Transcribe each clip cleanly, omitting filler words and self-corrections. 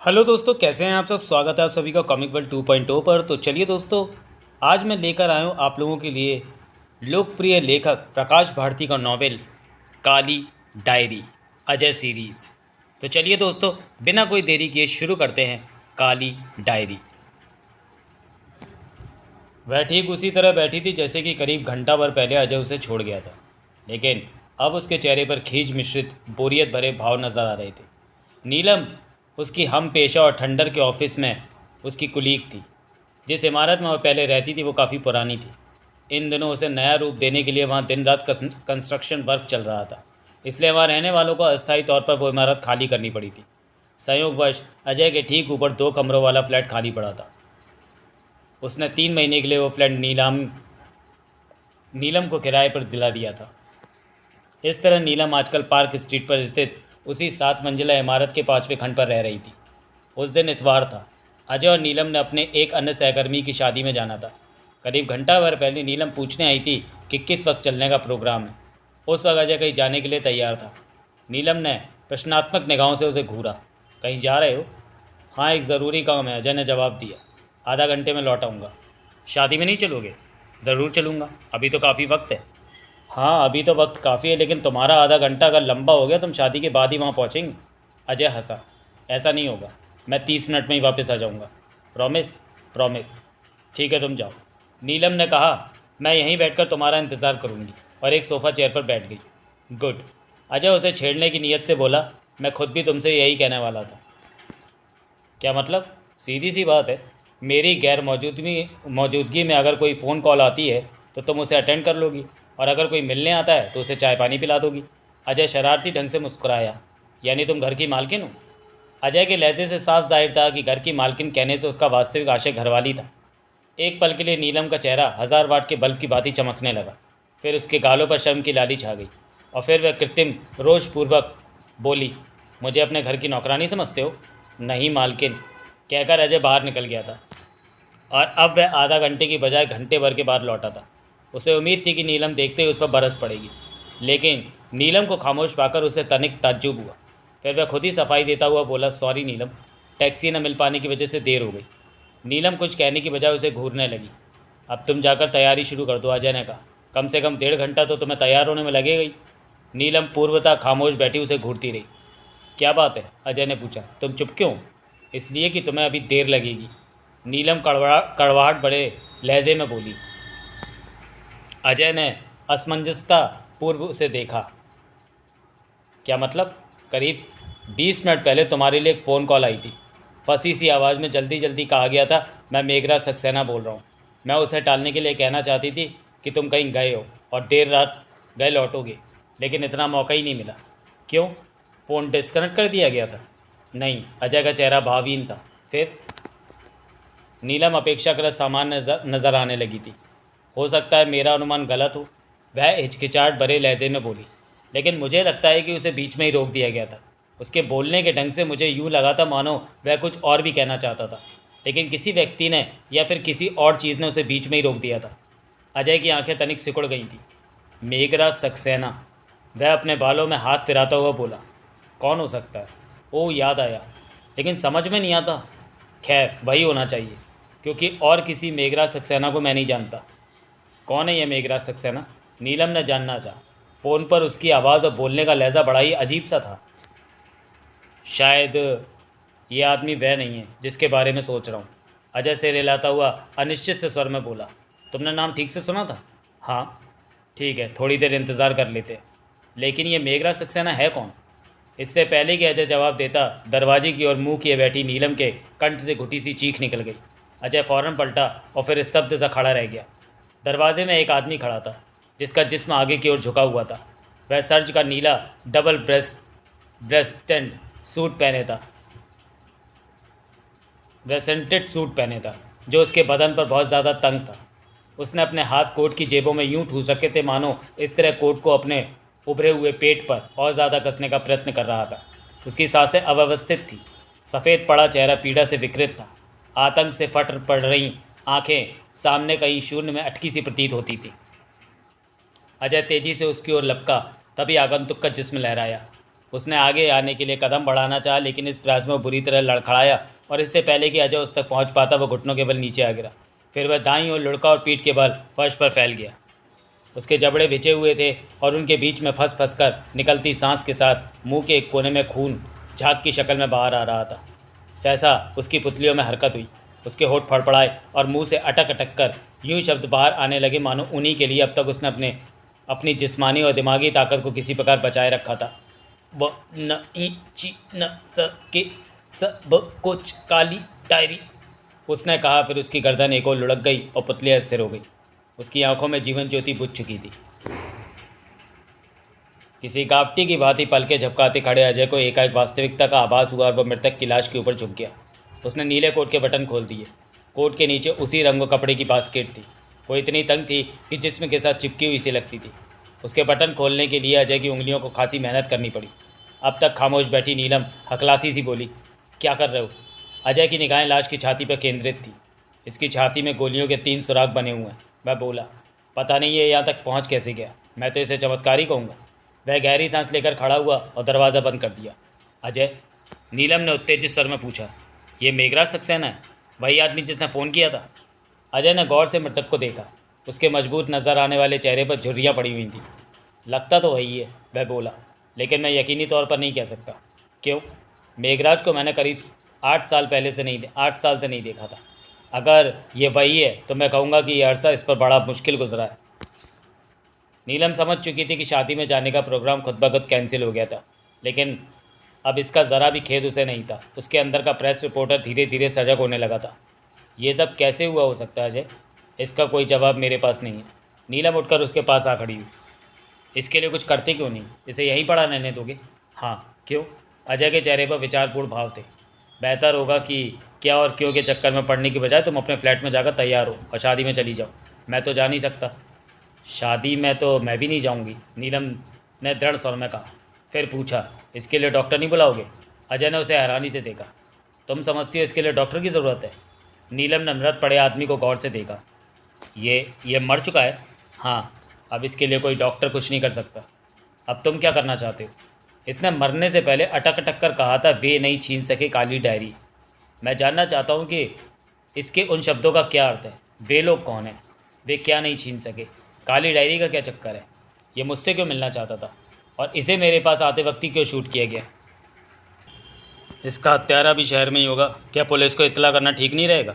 Hello दोस्तों, कैसे हैं आप सब। स्वागत है आप सभी का कॉमिक वर्ल्ड 2.0 पर। तो चलिए दोस्तों, आज मैं लेकर आया हूँ आप लोगों के लिए लोकप्रिय लेखक प्रकाश भारती का नॉवेल काली डायरी अजय सीरीज़। तो चलिए दोस्तों, बिना कोई देरी किए शुरू करते हैं काली डायरी। वह ठीक उसी तरह बैठी थी जैसे कि करीब घंटा भर पहले अजय उसे छोड़ गया था, लेकिन अब उसके चेहरे पर खींच मिश्रित बोरियत भरे भाव नजर आ रहे थे। नीलम उसकी हम पेशा और ठंडर के ऑफिस में उसकी कुलीग थी। जिस इमारत में वह पहले रहती थी वो काफ़ी पुरानी थी। इन दिनों उसे नया रूप देने के लिए वहाँ दिन रात कंस्ट्रक्शन वर्क चल रहा था, इसलिए वहाँ रहने वालों को अस्थायी तौर पर वो इमारत खाली करनी पड़ी थी। संयोगवश अजय के ठीक ऊपर 2 कमरों वाला फ्लैट खाली पड़ा था। उसने 3 महीने के लिए वो फ्लैट नीलम को किराए पर दिला दिया था। इस तरह नीलम आजकल पार्क स्ट्रीट पर स्थित उसी 7 मंजिला इमारत के 5वें खंड पर रह रही थी। उस दिन इतवार था। अजय और नीलम ने अपने एक अन्य सहकर्मी की शादी में जाना था। करीब घंटा भर पहले नीलम पूछने आई थी कि किस वक्त चलने का प्रोग्राम है। उस वक्त अजय कहीं जाने के लिए तैयार था। नीलम ने प्रश्नात्मक निगाहों से उसे घूरा। कहीं जा रहे हो? हाँ, एक ज़रूरी काम है, अजय ने जवाब दिया। आधा घंटे में लौट आऊँगा। शादी में नहीं चलोगे? ज़रूर चलूँगा, अभी तो काफ़ी वक्त है। हाँ, अभी तो वक्त काफ़ी है, लेकिन तुम्हारा आधा घंटा अगर लंबा हो गया तुम शादी के बाद ही वहाँ पहुँचेंगे। अजय हंसा। ऐसा नहीं होगा, मैं 30 मिनट में ही वापस आ जाऊँगा। प्रॉमिस? प्रॉमिस। ठीक है, तुम जाओ। नीलम ने कहा। मैं यहीं बैठकर तुम्हारा इंतज़ार करूँगी, और एक सोफ़ा चेयर पर बैठ गई। गुड। अजय उसे छेड़ने की नीयत से बोला। मैं खुद भी तुमसे यही कहने वाला था। क्या मतलब? सीधी सी बात है, मेरी गैर मौजूदगी में अगर कोई फ़ोन कॉल आती है तो तुम उसे अटेंड कर लोगी, और अगर कोई मिलने आता है तो उसे चाय पानी पिला दोगी। अजय शरारती ढंग से मुस्कुराया। यानी तुम घर की मालकिन हो? अजय के लहजे से साफ जाहिर था कि घर की मालकिन कहने से उसका वास्तविक आशय घरवाली था। एक पल के लिए नीलम का चेहरा 1000 वाट के बल्ब की भांति चमकने लगा। फिर उसके गालों पर शर्म की लाली छा गई, और फिर वह कृत्रिम रोषपूर्वक बोली, मुझे अपने घर की नौकरानी समझते हो? नहीं मालकिन, कहकर अजय बाहर निकल गया था। और अब वह आधा घंटे की बजाय घंटे भर के बाद लौटा था। उसे उम्मीद थी कि नीलम देखते ही उस पर बरस पड़ेगी, लेकिन नीलम को खामोश पाकर उसे तनिक ताज्जुब हुआ। फिर वह खुद ही सफाई देता हुआ बोला, सॉरी नीलम, टैक्सी न मिल पाने की वजह से देर हो गई। नीलम कुछ कहने की बजाय उसे घूरने लगी। अब तुम जाकर तैयारी शुरू कर दो, अजय ने कहा। कम से कम 1.5 घंटा तो तुम्हें तैयार होने में लगेगा ही। नीलम पूर्वतः खामोश बैठी उसे घूरती रही। क्या बात है? अजय ने पूछा। तुम चुप क्यों? इसलिए कि तुम्हें अभी देर लगेगी, नीलम कड़वाहट बड़े लहजे में बोली। अजय ने असमंजसता पूर्व उसे देखा। क्या मतलब? करीब 20 मिनट पहले तुम्हारे लिए एक फ़ोन कॉल आई थी। फंसी सी आवाज़ में जल्दी जल्दी कहा गया था, मैं मेघराज सक्सेना बोल रहा हूँ। मैं उसे टालने के लिए कहना चाहती थी कि तुम कहीं गए हो और देर रात गए लौटोगे, लेकिन इतना मौका ही नहीं मिला। क्यों? फ़ोन डिस्कनेक्ट कर दिया गया था? नहीं। अजय का चेहरा भावहीन था। फिर? नीलम अपेक्षाकृत सामान्य नज़र आने लगी थी। हो सकता है मेरा अनुमान गलत हो, वह हिचकिचाहट भरे लहजे में बोली, लेकिन मुझे लगता है कि उसे बीच में ही रोक दिया गया था। उसके बोलने के ढंग से मुझे यूँ लगा था मानो वह कुछ और भी कहना चाहता था, लेकिन किसी व्यक्ति ने या फिर किसी और चीज़ ने उसे बीच में ही रोक दिया था। अजय की आंखें तनिक सिकुड़ गई थीं। मेघराज सक्सेना, वह अपने बालों में हाथ फिराता हुआ बोला। कौन हो सकता है? ओह, याद आया, लेकिन समझ में नहीं आता। खैर, वही होना चाहिए, क्योंकि और किसी मेघराज सक्सेना को मैं नहीं जानता। कौन है यह मेघराज सक्सेना? नीलम ने जानना चाहा। फ़ोन पर उसकी आवाज़ और बोलने का लहजा बड़ा ही अजीब सा था। शायद ये आदमी वह नहीं है जिसके बारे में सोच रहा हूँ, अजय से रिलाता हुआ अनिश्चित से स्वर में बोला। तुमने नाम ठीक से सुना था? हाँ। ठीक है, थोड़ी देर इंतज़ार कर लेते। लेकिन ये मेघराज सक्सेना है कौन? इससे पहले कि अजय जवाब देता, दरवाजे की ओर मुंह किए बैठी नीलम के कंठ से घुटी सी चीख निकल गई। अजय फ़ौरन पलटा और फिर स्तब्ध सा खड़ा रह गया। दरवाजे में एक आदमी खड़ा था, जिसका जिस्म आगे की ओर झुका हुआ था। वह सर्ज का नीला डबल ब्रेस्टेड सूट पहने था। वह सेंटेड सूट पहने था जो उसके बदन पर बहुत ज़्यादा तंग था। उसने अपने हाथ कोट की जेबों में यूं ठूस रखे थे मानो इस तरह कोट को अपने उभरे हुए पेट पर और ज़्यादा कसने का प्रयत्न कर रहा था। उसकी सांसें अव्यवस्थित थी। सफ़ेद पड़ा चेहरा पीड़ा से विकृत था। आतंक से फट पड़ रही आंखें सामने कहीं शून्य में अटकी सी प्रतीत होती थी। अजय तेजी से उसकी ओर लपका, तभी आगंतुक का जिस्म लहराया। उसने आगे आने के लिए कदम बढ़ाना चाहा, लेकिन इस प्रयास में वो बुरी तरह लड़खड़ाया और इससे पहले कि अजय उस तक पहुंच पाता वो घुटनों के बल नीचे आ गिरा। फिर वह दाईं ओर लुढ़का और पीठ के बल फर्श पर फैल गया। उसके जबड़े बिछे हुए थे और उनके बीच में फंस फंस कर निकलती सांस के साथ मुंह के एक कोने में खून झाग की शक्ल में बाहर आ रहा था। सहसा उसकी पुतलियों में हरकत हुई। उसके होठ फड़फड़ाए और मुंह से अटक अटक कर यूं शब्द बाहर आने लगे मानो उन्हीं के लिए अब तक उसने अपनी जिस्मानी और दिमागी ताकत को किसी प्रकार बचाए रखा था। व न ची न सके सब कुछ काली डायरी, उसने कहा। फिर उसकी गर्दन एक ओर लुढ़क गई और पुतलियाँ स्थिर हो गई। उसकी आंखों में जीवन ज्योति बुझ चुकी थी। किसी गावटी की भांति पलके झपकाते खड़े अजय को एकाएक वास्तविकता का आभास हुआ और वह मृतक की लाश के ऊपर झुक गया। उसने नीले कोट के बटन खोल दिए। कोट के नीचे उसी रंगों कपड़े की बास्केट थी। वो इतनी तंग थी कि जिस्म के साथ चिपकी हुई सी लगती थी। उसके बटन खोलने के लिए अजय की उंगलियों को खासी मेहनत करनी पड़ी। अब तक खामोश बैठी नीलम हकलाती सी बोली, क्या कर रहे हो? अजय की निगाहें लाश की छाती पर केंद्रित थी। इसकी छाती में गोलियों के 3 सुराख बने हुए हैं। मैं बोला, पता नहीं ये यहाँ तक पहुँच कैसे गया। मैं तो इसे चमत्कार ही कहूँगा। वह गहरी सांस लेकर खड़ा हुआ और दरवाज़ा बंद कर दिया। अजय, नीलम ने उत्तेजित स्वर में पूछा, ये मेघराज सक्सेना है, वही आदमी जिसने फ़ोन किया था? अजय ने गौर से मृतक को देखा। उसके मजबूत नज़र आने वाले चेहरे पर झुर्रियाँ पड़ी हुई थीं। लगता तो वही है, वह बोला, लेकिन मैं यकीनी तौर पर नहीं कह सकता। क्यों? मेघराज को मैंने करीब 8 साल से नहीं देखा था। अगर ये वही है तो मैं कहूँगा कि यह अरसा इस पर बड़ा मुश्किल गुजरा है। नीलम समझ चुकी थी कि शादी में जाने का प्रोग्राम खुद ब खुद कैंसिल हो गया था, लेकिन अब इसका ज़रा भी खेद उसे नहीं था। उसके अंदर का प्रेस रिपोर्टर धीरे धीरे सजग होने लगा था। ये सब कैसे हुआ हो सकता है अजय? इसका कोई जवाब मेरे पास नहीं है। नीलम उठकर उसके पास आ खड़ी हुई। इसके लिए कुछ करते क्यों नहीं? इसे यहीं पड़ा रहने दोगे? हाँ, क्यों? अजय के चेहरे पर विचारपूर्ण भाव थे। बेहतर होगा कि क्या और क्यों के चक्कर में पड़ने की बजाय तुम अपने फ्लैट में जाकर तैयार हो और शादी में चली जाओ। मैं तो जा नहीं सकता। शादी में तो मैं भी नहीं जाऊंगी, नीलम ने दृढ़ स्वर में कहा। फिर पूछा, इसके लिए डॉक्टर नहीं बुलाओगे? अजय ने उसे हैरानी से देखा। तुम समझती हो इसके लिए डॉक्टर की ज़रूरत है? नीलम ने मृत पड़े आदमी को गौर से देखा। ये मर चुका है? हाँ, अब इसके लिए कोई डॉक्टर कुछ नहीं कर सकता। अब तुम क्या करना चाहते हो? इसने मरने से पहले अटक अटक कर कहा था, वे नहीं छीन सके काली डायरी। मैं जानना चाहता हूँ कि इसके उन शब्दों का क्या अर्थ है। वे लोग कौन हैं? वे क्या नहीं छीन सके? काली डायरी का क्या चक्कर है? ये मुझसे क्यों मिलना चाहता था और इसे मेरे पास आते वक्त ही क्यों शूट किया गया? इसका हत्यारा भी शहर में ही होगा। क्या पुलिस को इत्तला करना ठीक नहीं रहेगा?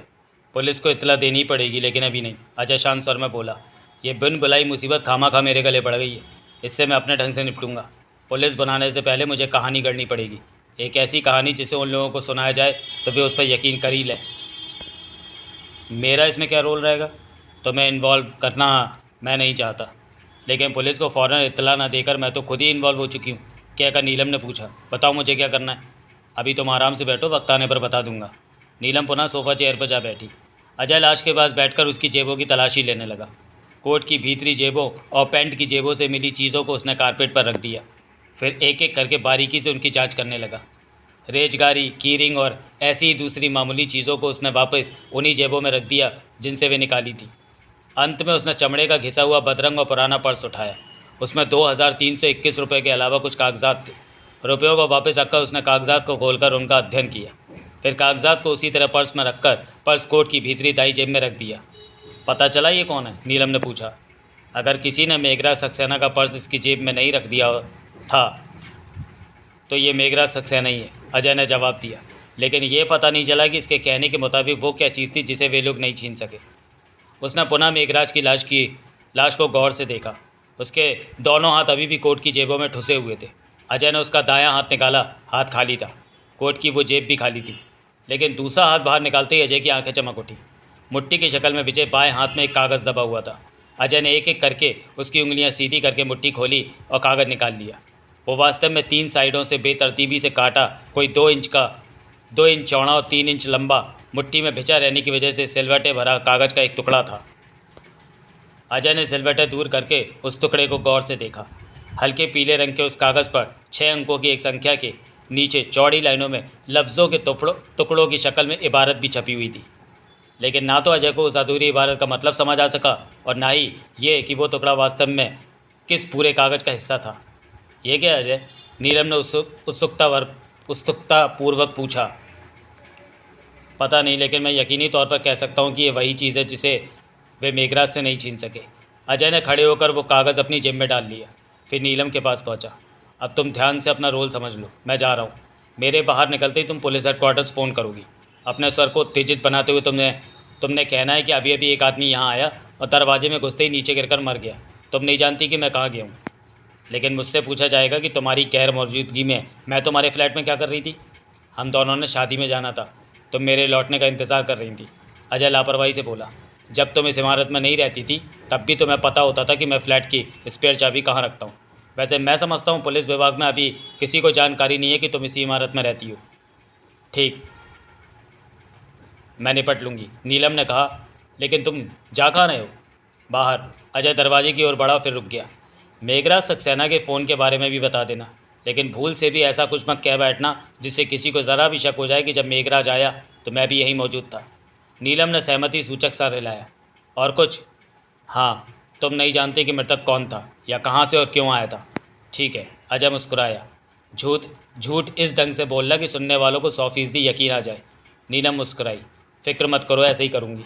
पुलिस को इत्तला देनी पड़ेगी, लेकिन अभी नहीं, अजय शांत स्वर में बोला। ये बिन बुलाई मुसीबत खामा मेरे गले पड़ गई है। इससे मैं अपने ढंग से निपटूंगा। पुलिस बनाने से पहले मुझे कहानी गढ़नी पड़ेगी, एक ऐसी कहानी जिसे उन लोगों को सुनाया जाए तो वे उस पर यकीन कर ही लें। मेरा इसमें क्या रोल रहेगा? तुम्हें इन्वॉल्व करना मैं नहीं चाहता, लेकिन पुलिस को फ़ौरन इत्तला न देकर मैं तो खुद ही इन्वॉल्व हो चुकी हूँ। क्या कर? नीलम ने पूछा। बताओ मुझे क्या करना है। अभी तुम आराम से बैठो, वक्त आने पर बता दूंगा। नीलम पुनः सोफ़ा चेयर पर जा बैठी। अजय लाश के पास बैठकर उसकी जेबों की तलाशी लेने लगा। कोट की भीतरी जेबों और पैंट की जेबों से मिली चीज़ों को उसने कारपेट पर रख दिया। फिर एक एक करके बारीकी से उनकी जांच करने लगा। रेजगारी, कीरिंग और ऐसी ही दूसरी मामूली चीज़ों को उसने वापस उन्हीं जेबों में रख दिया जिनसे वे निकाली थी। अंत में उसने चमड़े का घिसा हुआ बदरंग और पुराना पर्स उठाया। उसमें 2321 रुपये के अलावा कुछ कागजात थे। रुपयों को वापस रखकर उसने कागजात को खोलकर उनका अध्ययन किया। फिर कागजात को उसी तरह पर्स में रखकर पर्स कोट की भीतरी दाई जेब में रख दिया। पता चला ये कौन है? नीलम ने पूछा। अगर किसी ने मेघराज सक्सेना का पर्स इसकी जेब में नहीं रख दिया था तो ये मेघराज सक्सेना ही है, अजय ने जवाब दिया। लेकिन ये पता नहीं चला कि इसके कहने के मुताबिक वो क्या चीज़ थी जिसे वे लोग नहीं छीन सके। उसने पुनः मेघराज की लाश को गौर से देखा। उसके दोनों हाथ अभी भी कोट की जेबों में ठुसे हुए थे। अजय ने उसका दायां हाथ निकाला, हाथ खाली था। कोट की वो जेब भी खाली थी, लेकिन दूसरा हाथ बाहर निकालते ही अजय की आंखें चमक उठी। मुट्ठी की शक्ल में विजय बाएं हाथ में एक कागज़ दबा हुआ था। अजय ने एक एक करके उसकी उंगलियां सीधी करके मुट्ठी खोली और कागज़ निकाल लिया। वो वास्तव में 3 साइडों से बेतरतीबी से काटा, कोई 2 इंच चौड़ा और 3 इंच लंबा, मुट्ठी में भिजा रहने की वजह से सिलवटें भरा कागज़ का एक टुकड़ा था। अजय ने सिलवटें दूर करके उस टुकड़े को गौर से देखा। हल्के पीले रंग के उस कागज़ पर 6 अंकों की एक संख्या के नीचे चौड़ी लाइनों में लफ्ज़ों के टुकड़ों की शक्ल में इबारत भी छपी हुई थी। लेकिन ना तो अजय को उस अधूरी इबारत का मतलब समझ आ सका और ना ही ये कि वो टुकड़ा वास्तव में किस पूरे कागज़ का हिस्सा था। ये क्या अजय? नीलम ने उत्सुकतापूर्वक पूछा। पता नहीं, लेकिन मैं यकीनी तौर पर कह सकता हूँ कि ये वही चीज़ है जिसे वे मेघराज से नहीं छीन सके। अजय ने खड़े होकर वो कागज़ अपनी जेब में डाल लिया, फिर नीलम के पास पहुँचा। अब तुम ध्यान से अपना रोल समझ लो, मैं जा रहा हूँ। मेरे बाहर निकलते ही तुम पुलिस हेडक्वार्टर्स फ़ोन करोगी। अपने स्वर को उत्तेजित बनाते हुए तुमने कहना है कि अभी अभी एक आदमी यहाँ आया और दरवाजे में घुसते ही नीचे गिरकर मर गया। तुम नहीं जानती कि मैं कहाँ गया हूँ, लेकिन मुझसे पूछा जाएगा कि तुम्हारी गैर मौजूदगी में मैं तुम्हारे फ्लैट में क्या कर रही थी। हम दोनों ने शादी में जाना था, तुम मेरे लौटने का इंतज़ार कर रही थी। अजय लापरवाही से बोला। जब तुम इस इमारत में नहीं रहती थी तब भी तुम्हें पता होता था कि मैं फ़्लैट की स्पेयर चाबी कहाँ रखता हूँ। वैसे मैं समझता हूँ पुलिस विभाग में अभी किसी को जानकारी नहीं है कि तुम इसी इमारत में रहती हो। ठीक, मैं निपट लूँगी, नीलम ने कहा। लेकिन तुम जा कहाँ रहे हो? बाहर। अजय दरवाजे की ओर बढ़ा, फिर रुक गया। मेघराज सक्सेना के फ़ोन के बारे में भी बता देना, लेकिन भूल से भी ऐसा कुछ मत कह बैठना जिससे किसी को ज़रा भी शक हो जाए कि जब मेघराज आया तो मैं भी यहीं मौजूद था। नीलम ने सहमति सूचक सा हिलाया। और कुछ? हाँ, तुम नहीं जानते कि मृतक कौन था या कहाँ से और क्यों आया था। ठीक है, अजय मुस्कुराया। झूठ झूठ इस ढंग से बोलना कि सुनने वालों को 100% यकीन आ जाए। नीलम मुस्कुराई। फिक्र मत करो, ऐसे ही करूँगी।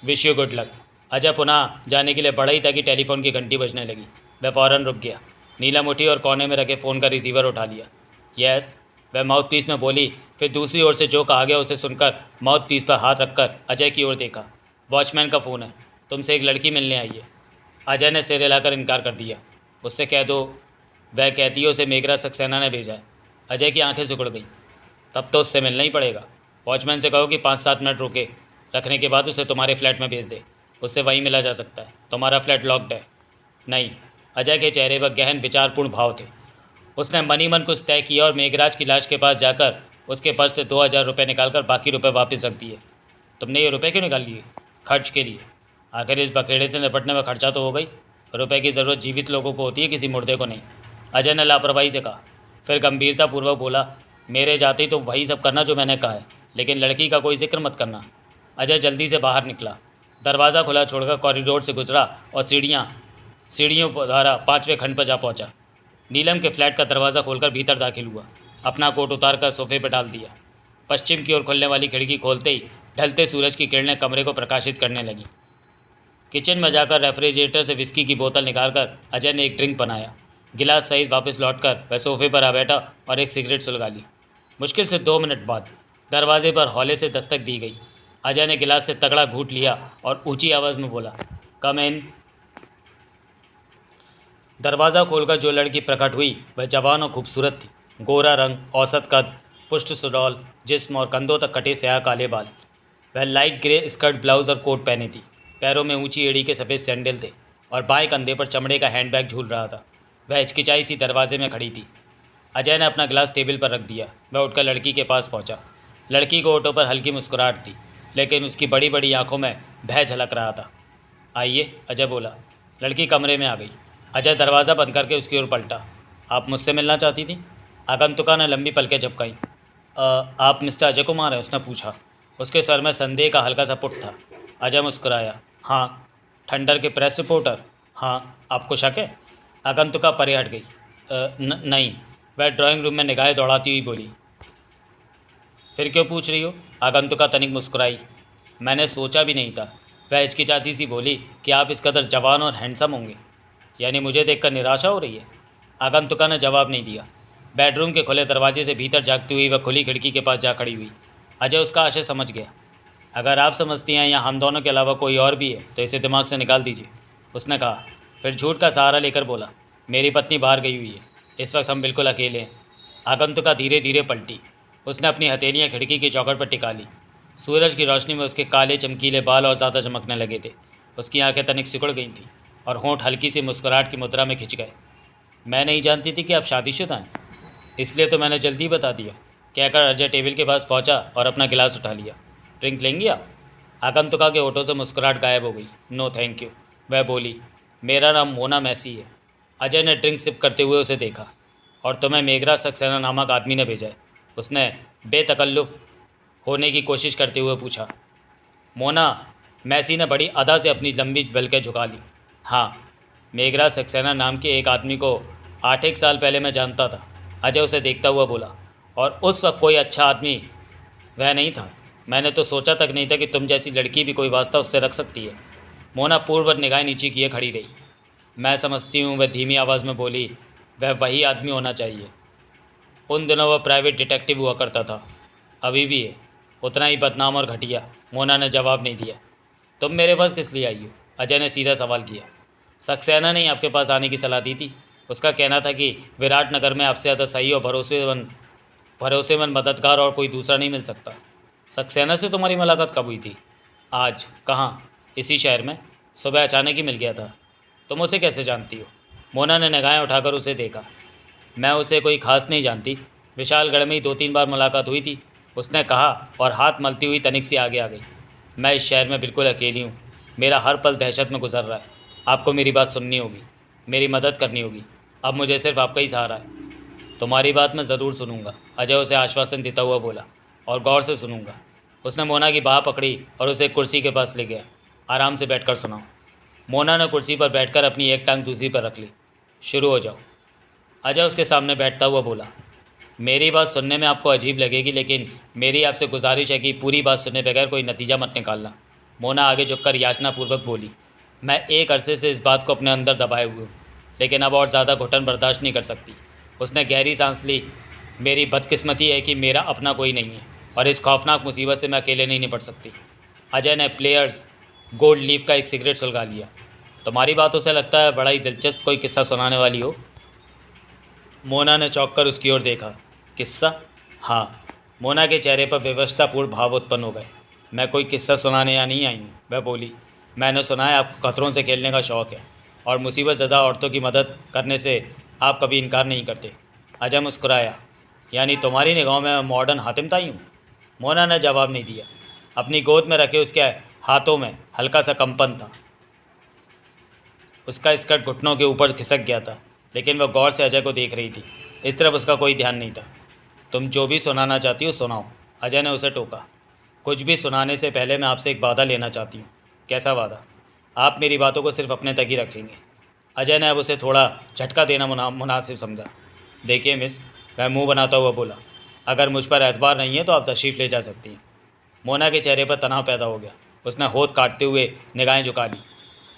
Wish you good luck. Ajay पुनः जाने के लिए बढ़ा ही था कि टेलीफोन की घंटी बजने लगी। वह फ़ौरन रुक गया। नीलम उठी और कोने में रखे फ़ोन का रिसीवर उठा लिया। यस, वह माउथ पीस में बोली, फिर दूसरी ओर से जो कहा गया उसे सुनकर माउथ पीस पर हाथ रखकर अजय की ओर देखा। वॉचमैन का फ़ोन है, तुमसे एक लड़की मिलने आई है। अजय ने सिर हिलाकर इनकार कर दिया। उससे कह दो वह कहती है उसे मेघराज सक्सेना ने भेजा है। अजय की आंखें सिकुड़ गईं। तब तो उससे मिलना ही पड़ेगा। वॉचमैन से कहो कि 5-7 मिनट रुके, रखने के बाद उसे तुम्हारे फ्लैट में भेज दे। उससे वहीं मिला जा सकता है। तुम्हारा फ्लैट लॉक्ड है। नहीं। अजय के चेहरे पर गहन विचारपूर्ण भाव थे। उसने मनी मन कुछ तय किया और मेघराज की लाश के पास जाकर उसके पर्स से 2000 रुपये निकालकर बाकी रुपए वापस रख दिए। तुमने ये रुपए क्यों निकाल लिए? खर्च के लिए। आखिर इस बखेड़े से निपटने में खर्चा तो हो गई। रुपए की ज़रूरत जीवित लोगों को होती है, किसी मुर्दे को नहीं। अजय ने लापरवाही से कहा। फिर गंभीरतापूर्वक बोला, मेरे जाते ही तो वही सब करना जो मैंने कहा है, लेकिन लड़की का कोई जिक्र मत करना। अजय जल्दी से बाहर निकला। दरवाज़ा खुला छोड़कर कॉरिडोर से गुजरा और सीढ़ियों द्वारा 5वें खंड पर जा पहुंचा। नीलम के फ्लैट का दरवाज़ा खोलकर भीतर दाखिल हुआ। अपना कोट उतार कर सोफे पर डाल दिया। पश्चिम की ओर खुलने वाली खिड़की खोलते ही ढलते सूरज की किरणें कमरे को प्रकाशित करने लगी। किचन में जाकर रेफ्रिजरेटर से विस्की की बोतल निकालकर अजय ने एक ड्रिंक बनाया। गिलास सहित वापस लौटकर वह सोफे पर आ बैठा और एक सिगरेट सुलगा ली। मुश्किल से 2 मिनट बाद दरवाजे पर हौले से दस्तक दी गई। अजय ने गिलास से तगड़ा घूंट लिया और ऊंची आवाज़ में बोला, कम इन। दरवाज़ा खोलकर जो लड़की प्रकट हुई वह जवान और खूबसूरत थी। गोरा रंग, औसत कद, पुष्ट सुडौल जिस्म और कंधों तक कटे स्याह काले बाल। वह लाइट ग्रे स्कर्ट, ब्लाउज और कोट पहनी थी। पैरों में ऊंची एड़ी के सफ़ेद सैंडल थे और बाएं कंधे पर चमड़े का हैंडबैग झूल रहा था। वह हिचकिचाई सी दरवाजे में खड़ी थी। अजय ने अपना गिलास टेबल पर रख दिया। वह उठकर लड़की के पास पहुंचा। लड़की को होठों पर हल्की मुस्कुराहट थी, लेकिन उसकी बड़ी बड़ी आंखों में भय झलक रहा था। आइए, अजय बोला। लड़की कमरे में आ गई। अजय दरवाज़ा बंद करके उसकी ओर पलटा। आप मुझसे मिलना चाहती थी? आगंतुका ने लंबी पलकें झपकाई। आप मिस्टर अजय कुमार हैं? उसने पूछा। उसके सर में संदेह का हल्का सा पुट था। अजय मुस्कुराया। हाँ। ठंडर के प्रेस रिपोर्टर? हाँ। आपको शक है? आगंतुका परे हट गई। नहीं। वह ड्राइंग रूम में निगाहें दौड़ाती हुई बोली। फिर क्यों पूछ रही हो? आगंतुका तनिक मुस्कुराई। मैंने सोचा भी नहीं था। वह हिचकिचाती सी बोली कि आप इस कदर जवान और हैंडसम होंगे। यानी मुझे देखकर निराशा हो रही है? आगंतुका ने जवाब नहीं दिया। बेडरूम के खुले दरवाजे से भीतर झांकती हुई वह खुली खिड़की के पास जा खड़ी हुई। अजय उसका आशय समझ गया। अगर आप समझती हैं यहाँ हम दोनों के अलावा कोई और भी है तो इसे दिमाग से निकाल दीजिए, उसने कहा। फिर झूठ का सहारा लेकर बोला, मेरी पत्नी बाहर गई हुई है, इस वक्त हम बिल्कुल अकेले हैं। आगंतुका धीरे धीरे पलटी। उसने अपनी हथेलियाँ खिड़की की चौखट पर टिका ली। सूरज की रोशनी में उसके काले चमकीले बाल और ज़्यादा चमकने लगे थे। उसकी आंखें तनिक सिकुड़ गई थीं और होंठ हल्की सी मुस्कुराहट की मुद्रा में खिंच गए। मैं नहीं जानती थी कि आप शादीशुदा हैं, इसलिए तो मैंने जल्दी बता दिया, कहकर अजय टेबल के पास पहुंचा और अपना गिलास उठा लिया। ड्रिंक लेंगी आप? आगंतुका के होठों से मुस्कुराहट गायब हो गई। नो थैंक यू, वह बोली। मेरा नाम मोना मैसी है। अजय ने ड्रिंक सिप करते हुए उसे देखा। और तुम्हें मेघराज सक्सेना नामक आदमी ने भेजा है? उसने बेतकल्लुफ़ होने की कोशिश करते हुए पूछा। मोना मैसी ने बड़ी अदा से अपनी लंबी बलकें झुका ली। हाँ। मेघराज सक्सेना नाम के एक आदमी को 8 साल पहले मैं जानता था। अजय उसे देखता हुआ बोला। और उस वक्त कोई अच्छा आदमी वह नहीं था। मैंने तो सोचा तक नहीं था कि तुम जैसी लड़की भी कोई वास्ता उससे रख सकती है। मोना पूर्ववत निगाहें नीचे किए खड़ी रही। मैं समझती हूँ, वह धीमी आवाज़ में बोली, वह वही आदमी होना चाहिए। उन दिनों वह प्राइवेट डिटेक्टिव हुआ करता था, अभी भी है, उतना ही बदनाम और घटिया। मोना ने जवाब नहीं दिया। तुम मेरे पास किस लिए आई हो? अजय ने सीधा सवाल किया। सक्सेना ने आपके पास आने की सलाह दी थी। उसका कहना था कि विराट नगर में आपसे ज़्यादा सही और भरोसेमंद मददगार और कोई दूसरा नहीं मिल सकता। सक्सेना से तुम्हारी मुलाकात कब हुई थी? आज। कहाँ? इसी शहर में। सुबह अचानक ही मिल गया था। तुम उसे कैसे जानती हो? मोना ने निगाहें उठाकर उसे देखा। मैं उसे कोई खास नहीं जानती। विशालगढ़ में ही 2-3 बार मुलाकात हुई थी, उसने कहा और हाथ मलती हुई तनिक से आगे आ गई। मैं इस शहर में बिल्कुल अकेली हूँ। मेरा हर पल दहशत में गुजर रहा है। आपको मेरी बात सुननी होगी, मेरी मदद करनी होगी। अब मुझे सिर्फ आपका ही सहारा है। तुम्हारी बात मैं ज़रूर सुनूंगा, अजय उसे आश्वासन देता हुआ बोला, और गौर से सुनूंगा। उसने मोना की बाह पकड़ी और उसे कुर्सी के पास ले गया। आराम से बैठकर सुनाओ। मोना ने कुर्सी पर बैठकर अपनी एक टांग दूसरी पर रख ली। शुरू हो जाओ, अजय उसके सामने बैठता हुआ बोला। मेरी बात सुनने में आपको अजीब लगेगी, लेकिन मेरी आपसे गुजारिश है कि पूरी बात सुने बगैर कोई नतीजा मत निकालना। मोना आगे झुककर याचनापूर्वक बोली। मैं एक अरसे से इस बात को अपने अंदर दबाए हुए हूँ, लेकिन अब और ज़्यादा घुटन बर्दाश्त नहीं कर सकती। उसने गहरी सांस ली। मेरी बदकिस्मती है कि मेरा अपना कोई नहीं है, और इस खौफनाक मुसीबत से मैं अकेले नहीं निपट सकती। अजय ने प्लेयर्स गोल्ड लीफ का एक सिगरेट सुलगा लिया। तुम्हारी बातों से लगता है बड़ा ही दिलचस्प कोई किस्सा सुनाने वाली हो। मोना ने चौंक कर उसकी ओर देखा। किस्सा? हाँ। मोना के चेहरे पर विवशतापूर्ण भाव उत्पन्न हो गए। मैं कोई किस्सा सुनाने या नहीं आई हूँ, वह बोली। मैंने सुना है आपको खतरों से खेलने का शौक़ है, और मुसीबत ज़दा औरतों की मदद करने से आप कभी इनकार नहीं करते। अजय मुस्कुराया। यानी तुम्हारी निगाहों में मैं मॉडर्न हातिम ताई हूँ? मोना ने जवाब नहीं दिया। अपनी गोद में रखे उसके हाथों में हल्का सा कंपन था। उसका स्कर्ट घुटनों के ऊपर खिसक गया था, लेकिन वह गौर से अजय को देख रही थी। इस तरफ उसका कोई ध्यान नहीं था। तुम जो भी सुनाना चाहती हो सुनाओ, अजय ने उसे टोका। कुछ भी सुनाने से पहले मैं आपसे एक वादा लेना चाहती हूँ। कैसा वादा? आप मेरी बातों को सिर्फ अपने तक ही रखेंगे। अजय ने अब उसे थोड़ा झटका देना मुनासिब समझा। देखिए मिस, वह मुंह बनाता हुआ बोला, अगर मुझ पर एतबार नहीं है तो आप तशरीफ़ ले जा सकती हैं। मोना के चेहरे पर तनाव पैदा हो गया। उसने होठ काटते हुए निगाहें झुका ली।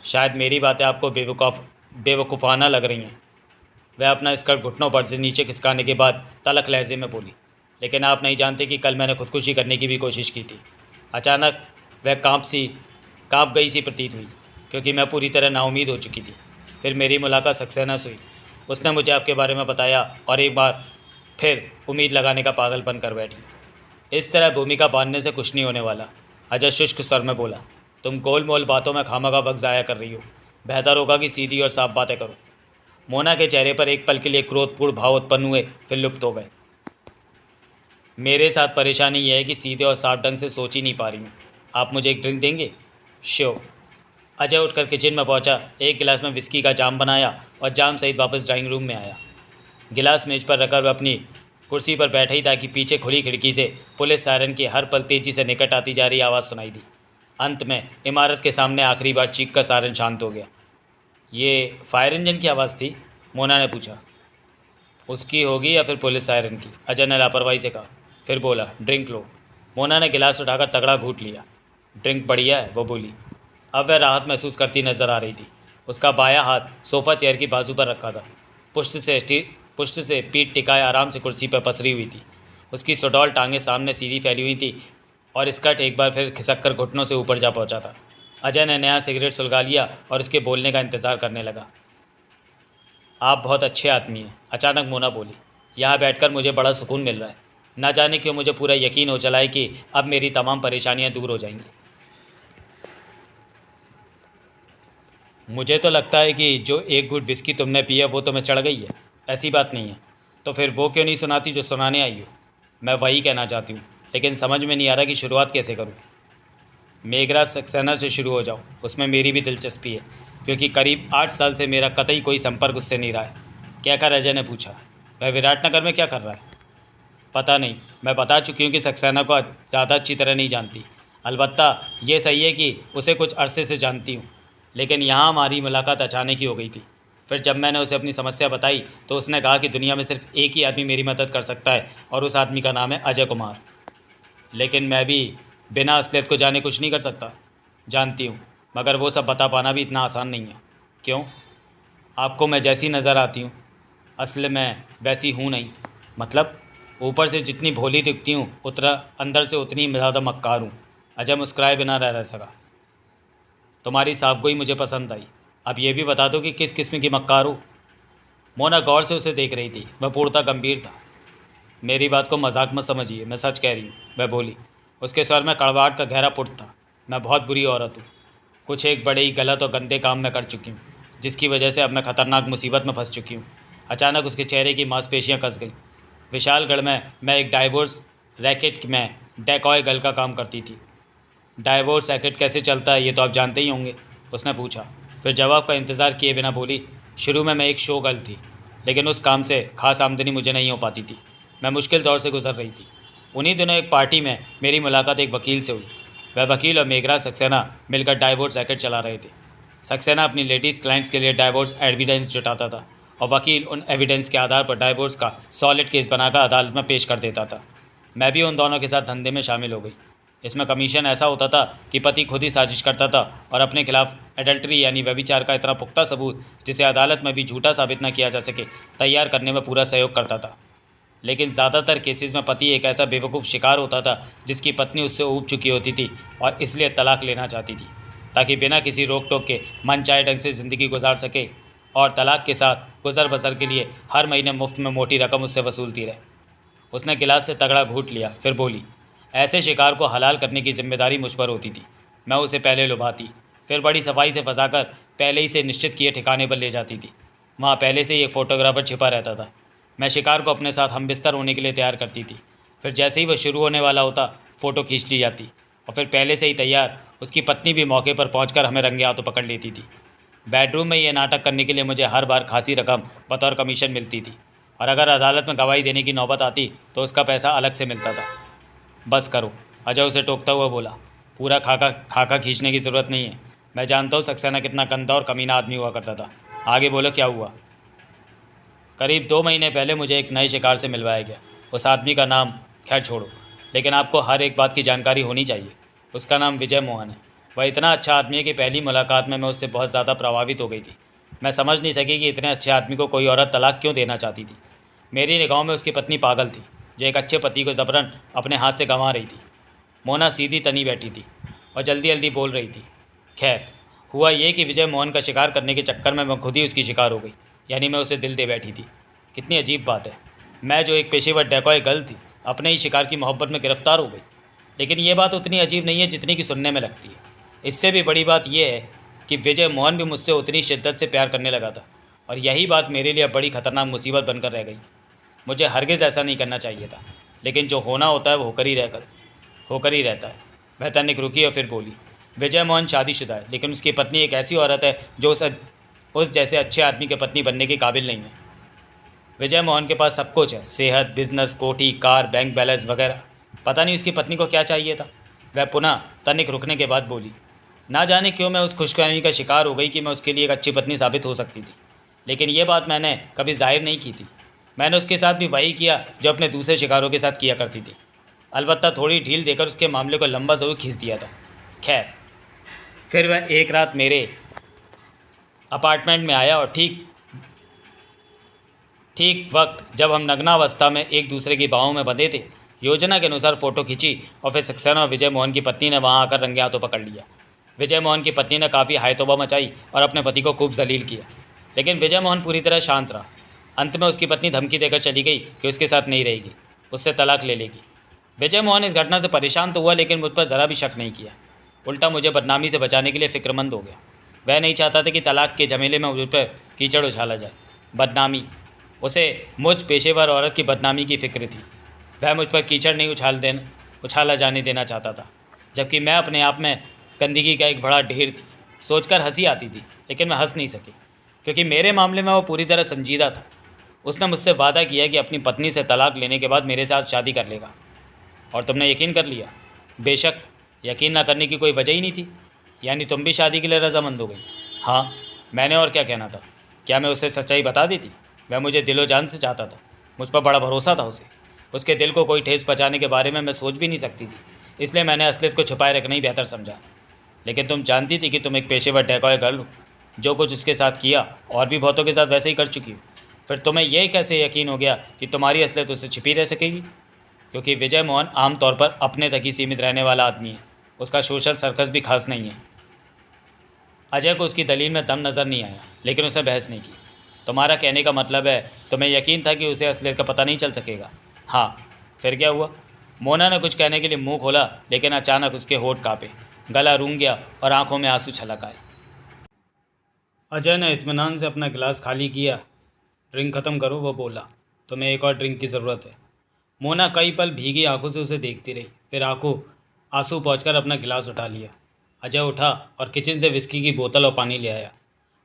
शायद मेरी बातें आपको बेवकूफ़ाना लग रही हैं। वह अपना स्कर्ट घुटनों पर से नीचे खिसकाने के बाद तलख लहजे में बोली, लेकिन आप नहीं जानते कि कल मैंने खुदकुशी करने की भी कोशिश की थी। अचानक वह कांप गई सी प्रतीत हुई, क्योंकि मैं पूरी तरह नाउमीद हो चुकी थी। फिर मेरी मुलाकात सक्सेना से हुई। उसने मुझे आपके बारे में बताया, और एक बार फिर उम्मीद लगाने का पागलपन कर बैठी। इस तरह भूमिका बांधने से कुछ नहीं होने वाला। अजय शुष्क स्वर में बोला। तुम गोल मोल बातों में खामखा वक्त ज़ाया कर रही हो। बेहतर होगा कि सीधी और साफ बातें करो। मोना के चेहरे पर एक पल के लिए क्रोधपूर्ण भाव उत्पन्न हुए, फिर लुप्त हो गए। मेरे साथ परेशानी यह है कि सीधे और साफ ढंग से सोच ही नहीं पा रही हूँ। आप मुझे एक ड्रिंक देंगे? श्योर। अजय उठकर किचन में पहुंचा, एक गिलास में विस्की का जाम बनाया और जाम सहित वापस ड्राइंग रूम में आया। गिलास मेज पर रखकर वह अपनी कुर्सी पर बैठा ही था कि पीछे खुली खिड़की से पुलिस सायरन की हर पल तेजी से निकट आती जा रही आवाज़ सुनाई दी। अंत में इमारत के सामने आखिरी बार चीख कर सायरन शांत हो गया। ये फायर इंजन की आवाज़ थी? मोना ने पूछा। उसकी होगी या फिर पुलिस सायरन की, अजय ने लापरवाही से कहा। फिर बोला, ड्रिंक लो। मोना ने गिलास उठाकर तगड़ा घूंट लिया। ड्रिंक बढ़िया है, वो बोली। अब वह राहत महसूस करती नजर आ रही थी। उसका बायां हाथ सोफ़ा चेयर की बाजू पर रखा था। पुष्ट से पीठ टिकाए आराम से कुर्सी पर पसरी हुई थी। उसकी सुडौल टांगें सामने सीधी फैली हुई थी, और स्कर्ट एक बार फिर खिसक कर घुटनों से ऊपर जा पहुंचा था। अजय ने नया सिगरेट सुलगा लिया और उसके बोलने का इंतज़ार करने लगा। आप बहुत अच्छे आदमी हैं, अचानक मोना बोली। यहाँ बैठकर मुझे बड़ा सुकून मिल रहा है। ना जाने क्यों मुझे पूरा यकीन हो चला है कि अब मेरी तमाम परेशानियाँ दूर हो जाएंगी। मुझे तो लगता है कि जो एक घूंट विस्की तुमने पिया वो तुम्हें चढ़ गई है। ऐसी बात नहीं है तो फिर वो क्यों नहीं सुनाती जो सुनाने आई हो? मैं वही कहना चाहती हूँ, लेकिन समझ में नहीं आ रहा कि शुरुआत कैसे करूँ। मेघराज सक्सेना से शुरू हो जाओ, उसमें मेरी भी दिलचस्पी है, क्योंकि करीब 8 साल से मेरा कतई कोई संपर्क उससे नहीं रहा है। क्या कर? अजय ने पूछा। वह विराटनगर में क्या कर रहा है? पता नहीं। मैं बता चुकी हूँ कि सक्सेना को ज़्यादा अच्छी तरह नहीं जानती। अलबत्ता ये सही है कि उसे कुछ अरसे से जानती हूँ, लेकिन यहाँ हमारी मुलाकात अचानक ही हो गई थी। फिर जब मैंने उसे अपनी समस्या बताई तो उसने कहा कि दुनिया में सिर्फ एक ही आदमी मेरी मदद कर सकता है और उस आदमी का नाम है अजय कुमार। लेकिन मैं भी बिना असलियत को जाने कुछ नहीं कर सकता। जानती हूँ, मगर वो सब बता पाना भी इतना आसान नहीं है। क्यों? आपको मैं जैसी नज़र आती हूँ असल में वैसी हूँ नहीं। मतलब ऊपर से जितनी भोली दिखती हूँ उतना अंदर से उतनी ज़्यादा मक्कार हूँ। अजय मुस्कुराए बिना रह सका। तुम्हारी साफ़गोई मुझे पसंद आई। अब ये भी बता दो कि किस किस्म की मक्कार हो। मोना गौर से उसे देख रही थी। वह पूर्णतः गंभीर था। मेरी बात को मजाक मत समझिए, मैं सच कह रही हूँ, वह बोली। उसके स्वर में कड़वाहट का गहरा पुट था। मैं बहुत बुरी औरत हूँ। कुछ एक बड़े ही गलत और गंदे काम मैं कर चुकी हूँ, जिसकी वजह से अब मैं खतरनाक मुसीबत में फंस चुकी हूँ। अचानक उसके चेहरे की मांसपेशियाँ कस गईं। विशालगढ़ में मैं एक डाइवोर्स रैकेट में डेकॉय गर्ल का काम करती थी। डाइवोर्स रैकेट कैसे चलता है ये तो आप जानते ही होंगे, उसने पूछा। फिर जवाब का इंतज़ार किए बिना बोली, शुरू में मैं एक शो गर्ल थी, लेकिन उस काम से खास आमदनी मुझे नहीं हो पाती थी। मैं मुश्किल दौर से गुजर रही थी। उन्हीं दिनों एक पार्टी में मेरी मुलाकात एक वकील से हुई। वह वकील और मेघराज सक्सेना मिलकर डाइवोर्स रैकेट चला रहे थे। सक्सेना अपनी लेडीज़ क्लाइंट्स के लिए डाइवोर्स एविडेंस जुटाता था और वकील उन एविडेंस के आधार पर डाइवोर्स का सॉलिड केस बनाकर अदालत में पेश कर देता था। मैं भी उन दोनों के साथ धंधे में शामिल हो गई। इसमें कमीशन ऐसा होता था कि पति खुद ही साजिश करता था और अपने खिलाफ एडल्ट्री यानी व्यभिचार का इतना पुख्ता सबूत जिसे अदालत में भी झूठा साबित न किया जा सके तैयार करने में पूरा सहयोग करता था। लेकिन ज़्यादातर केसेस में पति एक ऐसा बेवकूफ़ शिकार होता था जिसकी पत्नी उससे ऊब चुकी होती थी और इसलिए तलाक लेना चाहती थी, ताकि बिना किसी रोक टोक के मनचाहे ढंग से ज़िंदगी गुजार सके और तलाक के साथ गुजर बसर के लिए हर महीने मुफ्त में मोटी रकम उससे वसूलती रहे। उसने गिलास से तगड़ा घूंट लिया, फिर बोली, ऐसे शिकार को हलाल करने की जिम्मेदारी मुझ पर होती थी। मैं उसे पहले लुभाती, फिर बड़ी सफाई से फंसाकर पहले ही से निश्चित किए ठिकाने पर ले जाती थी। वहाँ पहले से ही एक फ़ोटोग्राफर छिपा रहता था। मैं शिकार को अपने साथ हम बिस्तर होने के लिए तैयार करती थी। फिर जैसे ही वह शुरू होने वाला होता, फ़ोटो खींच ली जाती और फिर पहले से ही तैयार उसकी पत्नी भी मौके पर पहुंचकर हमें रंगे हाथों पकड़ लेती थी। बेडरूम में ये नाटक करने के लिए मुझे हर बार खासी रकम बतौर कमीशन मिलती थी और अगर अदालत में गवाही देने की नौबत आती तो उसका पैसा अलग से मिलता था। बस करो, अजय उसे टोकता हुआ बोला। पूरा खाका खींचने की ज़रूरत नहीं है। मैं जानता हूँ सक्सेना कितना गंदा और कमीना आदमी हुआ करता था। आगे बोलो, क्या हुआ? करीब 2 महीने पहले मुझे एक नए शिकार से मिलवाया गया। उस आदमी का नाम खैर छोड़ो, लेकिन आपको हर एक बात की जानकारी होनी चाहिए। उसका नाम विजय मोहन है। वह इतना अच्छा आदमी है कि पहली मुलाकात में मैं उससे बहुत ज़्यादा प्रभावित हो गई थी। मैं समझ नहीं सकी कि इतने अच्छे आदमी को कोई औरत तलाक क्यों देना चाहती थी। मेरी निगाहों में उसकी पत्नी पागल थी, जो एक अच्छे पति को ज़बरन अपने हाथ से गंवा रही थी। मोना सीधी तनी बैठी थी और जल्दी जल्दी बोल रही थी। खैर, हुआ ये कि विजय मोहन का शिकार करने के चक्कर में मैं खुद ही उसकी शिकार हो गई, यानी मैं उसे दिल दे बैठी थी। कितनी अजीब बात है, मैं जो एक पेशेवर डेकॉय गर्ल थी अपने ही शिकार की मोहब्बत में गिरफ्तार हो गई। लेकिन ये बात उतनी अजीब नहीं है जितनी कि सुनने में लगती है। इससे भी बड़ी बात यह है कि विजय मोहन भी मुझसे उतनी शिद्दत से प्यार करने लगा था और यही बात मेरे लिए बड़ी ख़तरनाक मुसीबत बनकर रह गई। मुझे हरगिज़ ऐसा नहीं करना चाहिए था, लेकिन जो होना होता है वो होकर ही रहता है। वह तनिक रुकी और फिर बोली, विजय मोहन शादीशुदा है, लेकिन उसकी पत्नी एक ऐसी औरत है जो उस जैसे अच्छे आदमी के पत्नी बनने के काबिल नहीं है। विजय मोहन के पास सब कुछ है, सेहत, बिजनेस, कोठी, कार, बैंक बैलेंस वगैरह। पता नहीं उसकी पत्नी को क्या चाहिए था। वह पुनः तनिक रुकने के बाद बोली, ना जाने क्यों मैं उस खुशफहमी का शिकार हो गई कि मैं उसके लिए एक अच्छी पत्नी साबित हो सकती थी, लेकिन ये बात मैंने कभी जाहिर नहीं की थी। मैंने उसके साथ भी वही किया जो अपने दूसरे शिकारों के साथ किया करती थी। अलबत्ता थोड़ी ढील देकर उसके मामले को लंबा ज़रूर खींच दिया था। खैर, फिर वह एक रात मेरे अपार्टमेंट में आया और ठीक वक्त जब हम नग्नावस्था में एक दूसरे की बाहों में बंधे थे। योजना के अनुसार फ़ोटो खींची और फिर सक्सेना और विजय मोहन की पत्नी ने वहां आकर रंगे हाथों पकड़ लिया। विजय मोहन की पत्नी ने काफ़ी हाय तौबा मचाई और अपने पति को खूब जलील किया, लेकिन विजय मोहन पूरी तरह शांत रहा। अंत में उसकी पत्नी धमकी देकर चली गई कि उसके साथ नहीं रहेगी, उससे तलाक ले लेगी। विजय मोहन इस घटना से परेशान तो हुआ, लेकिन मुझ पर ज़रा भी शक नहीं किया। उल्टा मुझे बदनामी से बचाने के लिए फ़िक्रमंद हो गया। वह नहीं चाहता था कि तलाक के झमेले में मुझ पर कीचड़ उछाला जाए। बदनामी, उसे मुझ पेशेवर औरत की बदनामी की फ़िक्र थी। वह मुझ पर कीचड़ नहीं उछाला जाने देना चाहता था, जबकि मैं अपने आप में गंदगी का एक बड़ा ढेर थी। सोचकर हंसी आती थी, लेकिन मैं हंस नहीं सकी, क्योंकि मेरे मामले में वो पूरी तरह संजीदा था। उसने मुझसे वादा किया कि अपनी पत्नी से तलाक लेने के बाद मेरे साथ शादी कर लेगा, और तुमने यकीन कर लिया। बेशक, यकीन ना करने की कोई वजह ही नहीं थी। यानी तुम भी शादी के लिए रजामंद हो गई। हाँ, मैंने और क्या कहना था। क्या मैं उसे सच्चाई बता दी थी? वह मुझे दिलो जान से चाहता था। मुझ पर बड़ा भरोसा था उसे। उसके दिल को कोई ठेस पहुंचाने के बारे में मैं सोच भी नहीं सकती थी। इसलिए मैंने असलियत को छुपाए रखना ही बेहतर समझा। लेकिन तुम जानती थी कि तुम एक पेशेवर डेकॉय गर्ल हो। जो कुछ उसके साथ किया और भी बहुतों के साथ वैसे ही कर चुकी हो। फिर तुम्हें यह कैसे यकीन हो गया कि तुम्हारी असलियत उससे छिपी रह सकेगी? क्योंकि विजय मोहन आमतौर पर अपने तक ही सीमित रहने वाला आदमी है। उसका सोशल सर्कस भी खास नहीं है। अजय को उसकी दलील में दम नज़र नहीं आया, लेकिन उसने बहस नहीं की। तुम्हारा कहने का मतलब है तुम्हें यकीन था कि उसे असलियत का पता नहीं चल सकेगा? हाँ। फिर क्या हुआ? मोना ने कुछ कहने के लिए मुंह खोला, लेकिन अचानक उसके होठ कांपे, गला रूंग गया और आंखों में आंसू छलक आए। अजय ने इत्मीनान से अपना गिलास खाली किया। ड्रिंक ख़त्म करो, वो बोला। तुम्हें एक और ड्रिंक की ज़रूरत है। मोना कई पल भीगी आंखों से उसे देखती रही, फिर आंसू पहुँचकर अपना गिलास उठा लिया। अजय उठा और किचन से विस्की की बोतल और पानी ले आया।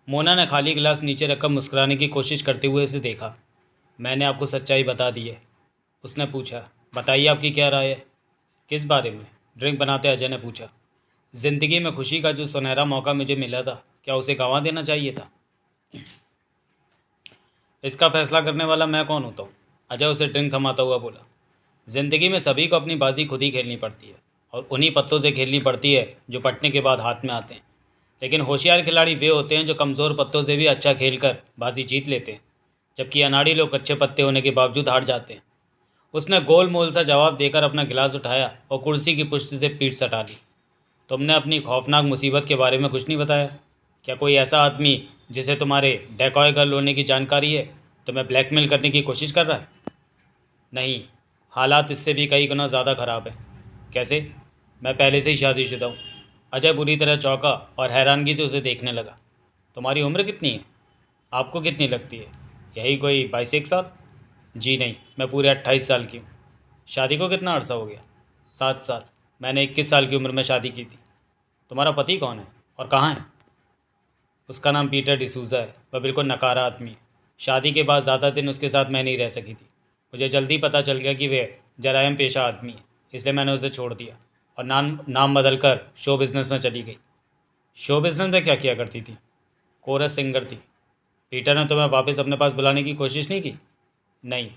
मोना ने खाली गिलास नीचे रखकर मुस्कुराने की कोशिश करते हुए उसे देखा। मैंने आपको सच्चाई बता दी है, उसने पूछा। बताइए, आपकी क्या राय है? किस बारे में? ड्रिंक बनाते अजय ने पूछा। ज़िंदगी में खुशी का जो सुनहरा मौका मुझे मिला था, क्या उसे गंवा देना चाहिए था? इसका फैसला करने वाला मैं कौन होता हूँ? अजय उसे ड्रिंक थमाता हुआ बोला। ज़िंदगी में सभी को अपनी बाजी खुद ही खेलनी पड़ती है, और उन्हीं पत्तों से खेलनी पड़ती है जो पटने के बाद हाथ में आते हैं। लेकिन होशियार खिलाड़ी वे होते हैं जो कमज़ोर पत्तों से भी अच्छा खेलकर बाजी जीत लेते हैं, जबकि अनाड़ी लोग अच्छे पत्ते होने के बावजूद हार जाते हैं। उसने गोल मोल सा जवाब देकर अपना गिलास उठाया और कुर्सी की पुष्टि से पीठ सटा ली। तुमने अपनी खौफनाक मुसीबत के बारे में कुछ नहीं बताया। क्या कोई ऐसा आदमी जिसे तुम्हारे डेकॉय गर्ल होने की जानकारी है तुम्हें ब्लैकमेल करने की कोशिश कर रहा है? नहीं, हालात इससे भी कई गुना ज़्यादा ख़राब है। कैसे? मैं पहले से ही शादीशुदा हूँ। अजय बुरी तरह चौंका और हैरानगी से उसे देखने लगा। तुम्हारी उम्र कितनी है? आपको कितनी लगती है? यही कोई 22-1 साल? जी नहीं, मैं पूरे 28 साल की हूँ। शादी को कितना अर्सा हो गया? 7 साल। मैंने 21 साल की उम्र में शादी की थी। तुम्हारा पति कौन है और कहाँ है? उसका नाम पीटर डिसूज़ा है। वह बिल्कुल नकारा आदमी है। शादी के बाद ज़्यादा दिन उसके साथ मैं नहीं रह सकी थी। मुझे जल्दी पता चल गया कि वह जराइम पेशा आदमी है, इसलिए मैंने उसे छोड़ दिया और नाम नाम बदल कर शो बिज़नेस में चली गई। शो बिज़नेस में क्या किया करती थी? कोरस सिंगर थी। पीटर ने तुम्हें वापस अपने पास बुलाने की कोशिश नहीं की? नहीं,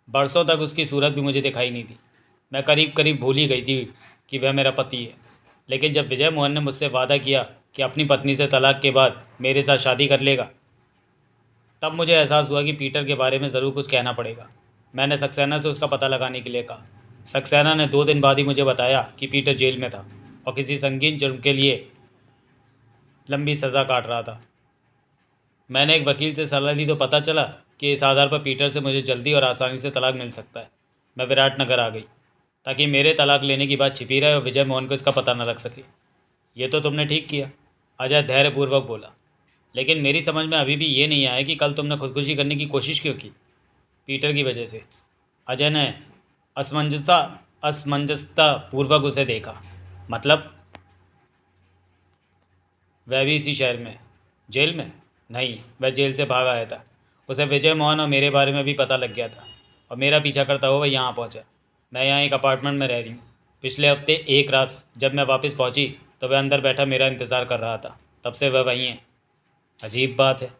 बरसों तक उसकी सूरत भी मुझे दिखाई नहीं दी। मैं करीब करीब भूल ही गई थी कि वह मेरा पति है। लेकिन जब विजय मोहन ने मुझसे वादा किया कि अपनी पत्नी से तलाक के बाद मेरे साथ शादी कर लेगा, तब मुझे एहसास हुआ कि पीटर के बारे में ज़रूर कुछ कहना पड़ेगा। मैंने सक्सेना से उसका पता लगाने के लिए कहा। सक्सेना ने 2 दिन बाद ही मुझे बताया कि पीटर जेल में था और किसी संगीन जुर्म के लिए लंबी सज़ा काट रहा था। मैंने एक वकील से सलाह ली तो पता चला कि इस आधार पर पीटर से मुझे जल्दी और आसानी से तलाक मिल सकता है। मैं विराटनगर आ गई ताकि मेरे तलाक लेने की बात छिपी रहे और विजय मोहन को इसका पता न लग सके। ये तो तुमने ठीक किया, अजय धैर्यपूर्वक बोला। लेकिन मेरी समझ में अभी भी ये नहीं आया कि कल तुमने खुदकुशी करने की कोशिश क्यों की? पीटर की वजह से। अजय ने असमंजसता पूर्वक उसे देखा। मतलब? वह भी इसी शहर में? जेल में? नहीं, वह जेल से भाग आया था। उसे विजय मोहन और मेरे बारे में भी पता लग गया था और मेरा पीछा करता हुआ वह यहाँ पहुँचा। मैं यहाँ एक अपार्टमेंट में रह रही हूँ। पिछले हफ्ते एक रात जब मैं वापस पहुँची तो वह अंदर बैठा मेरा इंतज़ार कर रहा था। तब से वह वहीं है। अजीब बात है,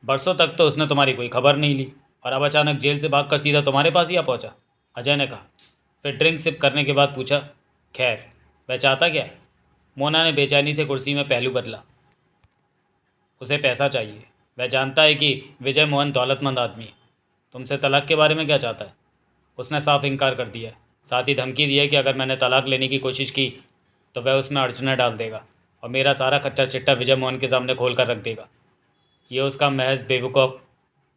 बरसों तक तो उसने तुम्हारी कोई खबर नहीं ली और अब अचानक जेल से भागकर सीधा तुम्हारे पास ही आ पहुँचा, अजय ने कहा। फिर ड्रिंक सिप करने के बाद पूछा, खैर वह चाहता क्या है? मोना ने बेचैनी से कुर्सी में पहलू बदला। उसे पैसा चाहिए। वह जानता है कि विजय मोहन दौलतमंद आदमी है। तुमसे तलाक के बारे में क्या चाहता है? उसने साफ इनकार कर दिया है। साथ ही धमकी दी है कि अगर मैंने तलाक लेने की कोशिश की तो वह उसमें अड़चनें डाल देगा और मेरा सारा कच्चा चिट्टा विजय मोहन के सामने खोल कर रख देगा। ये उसका महज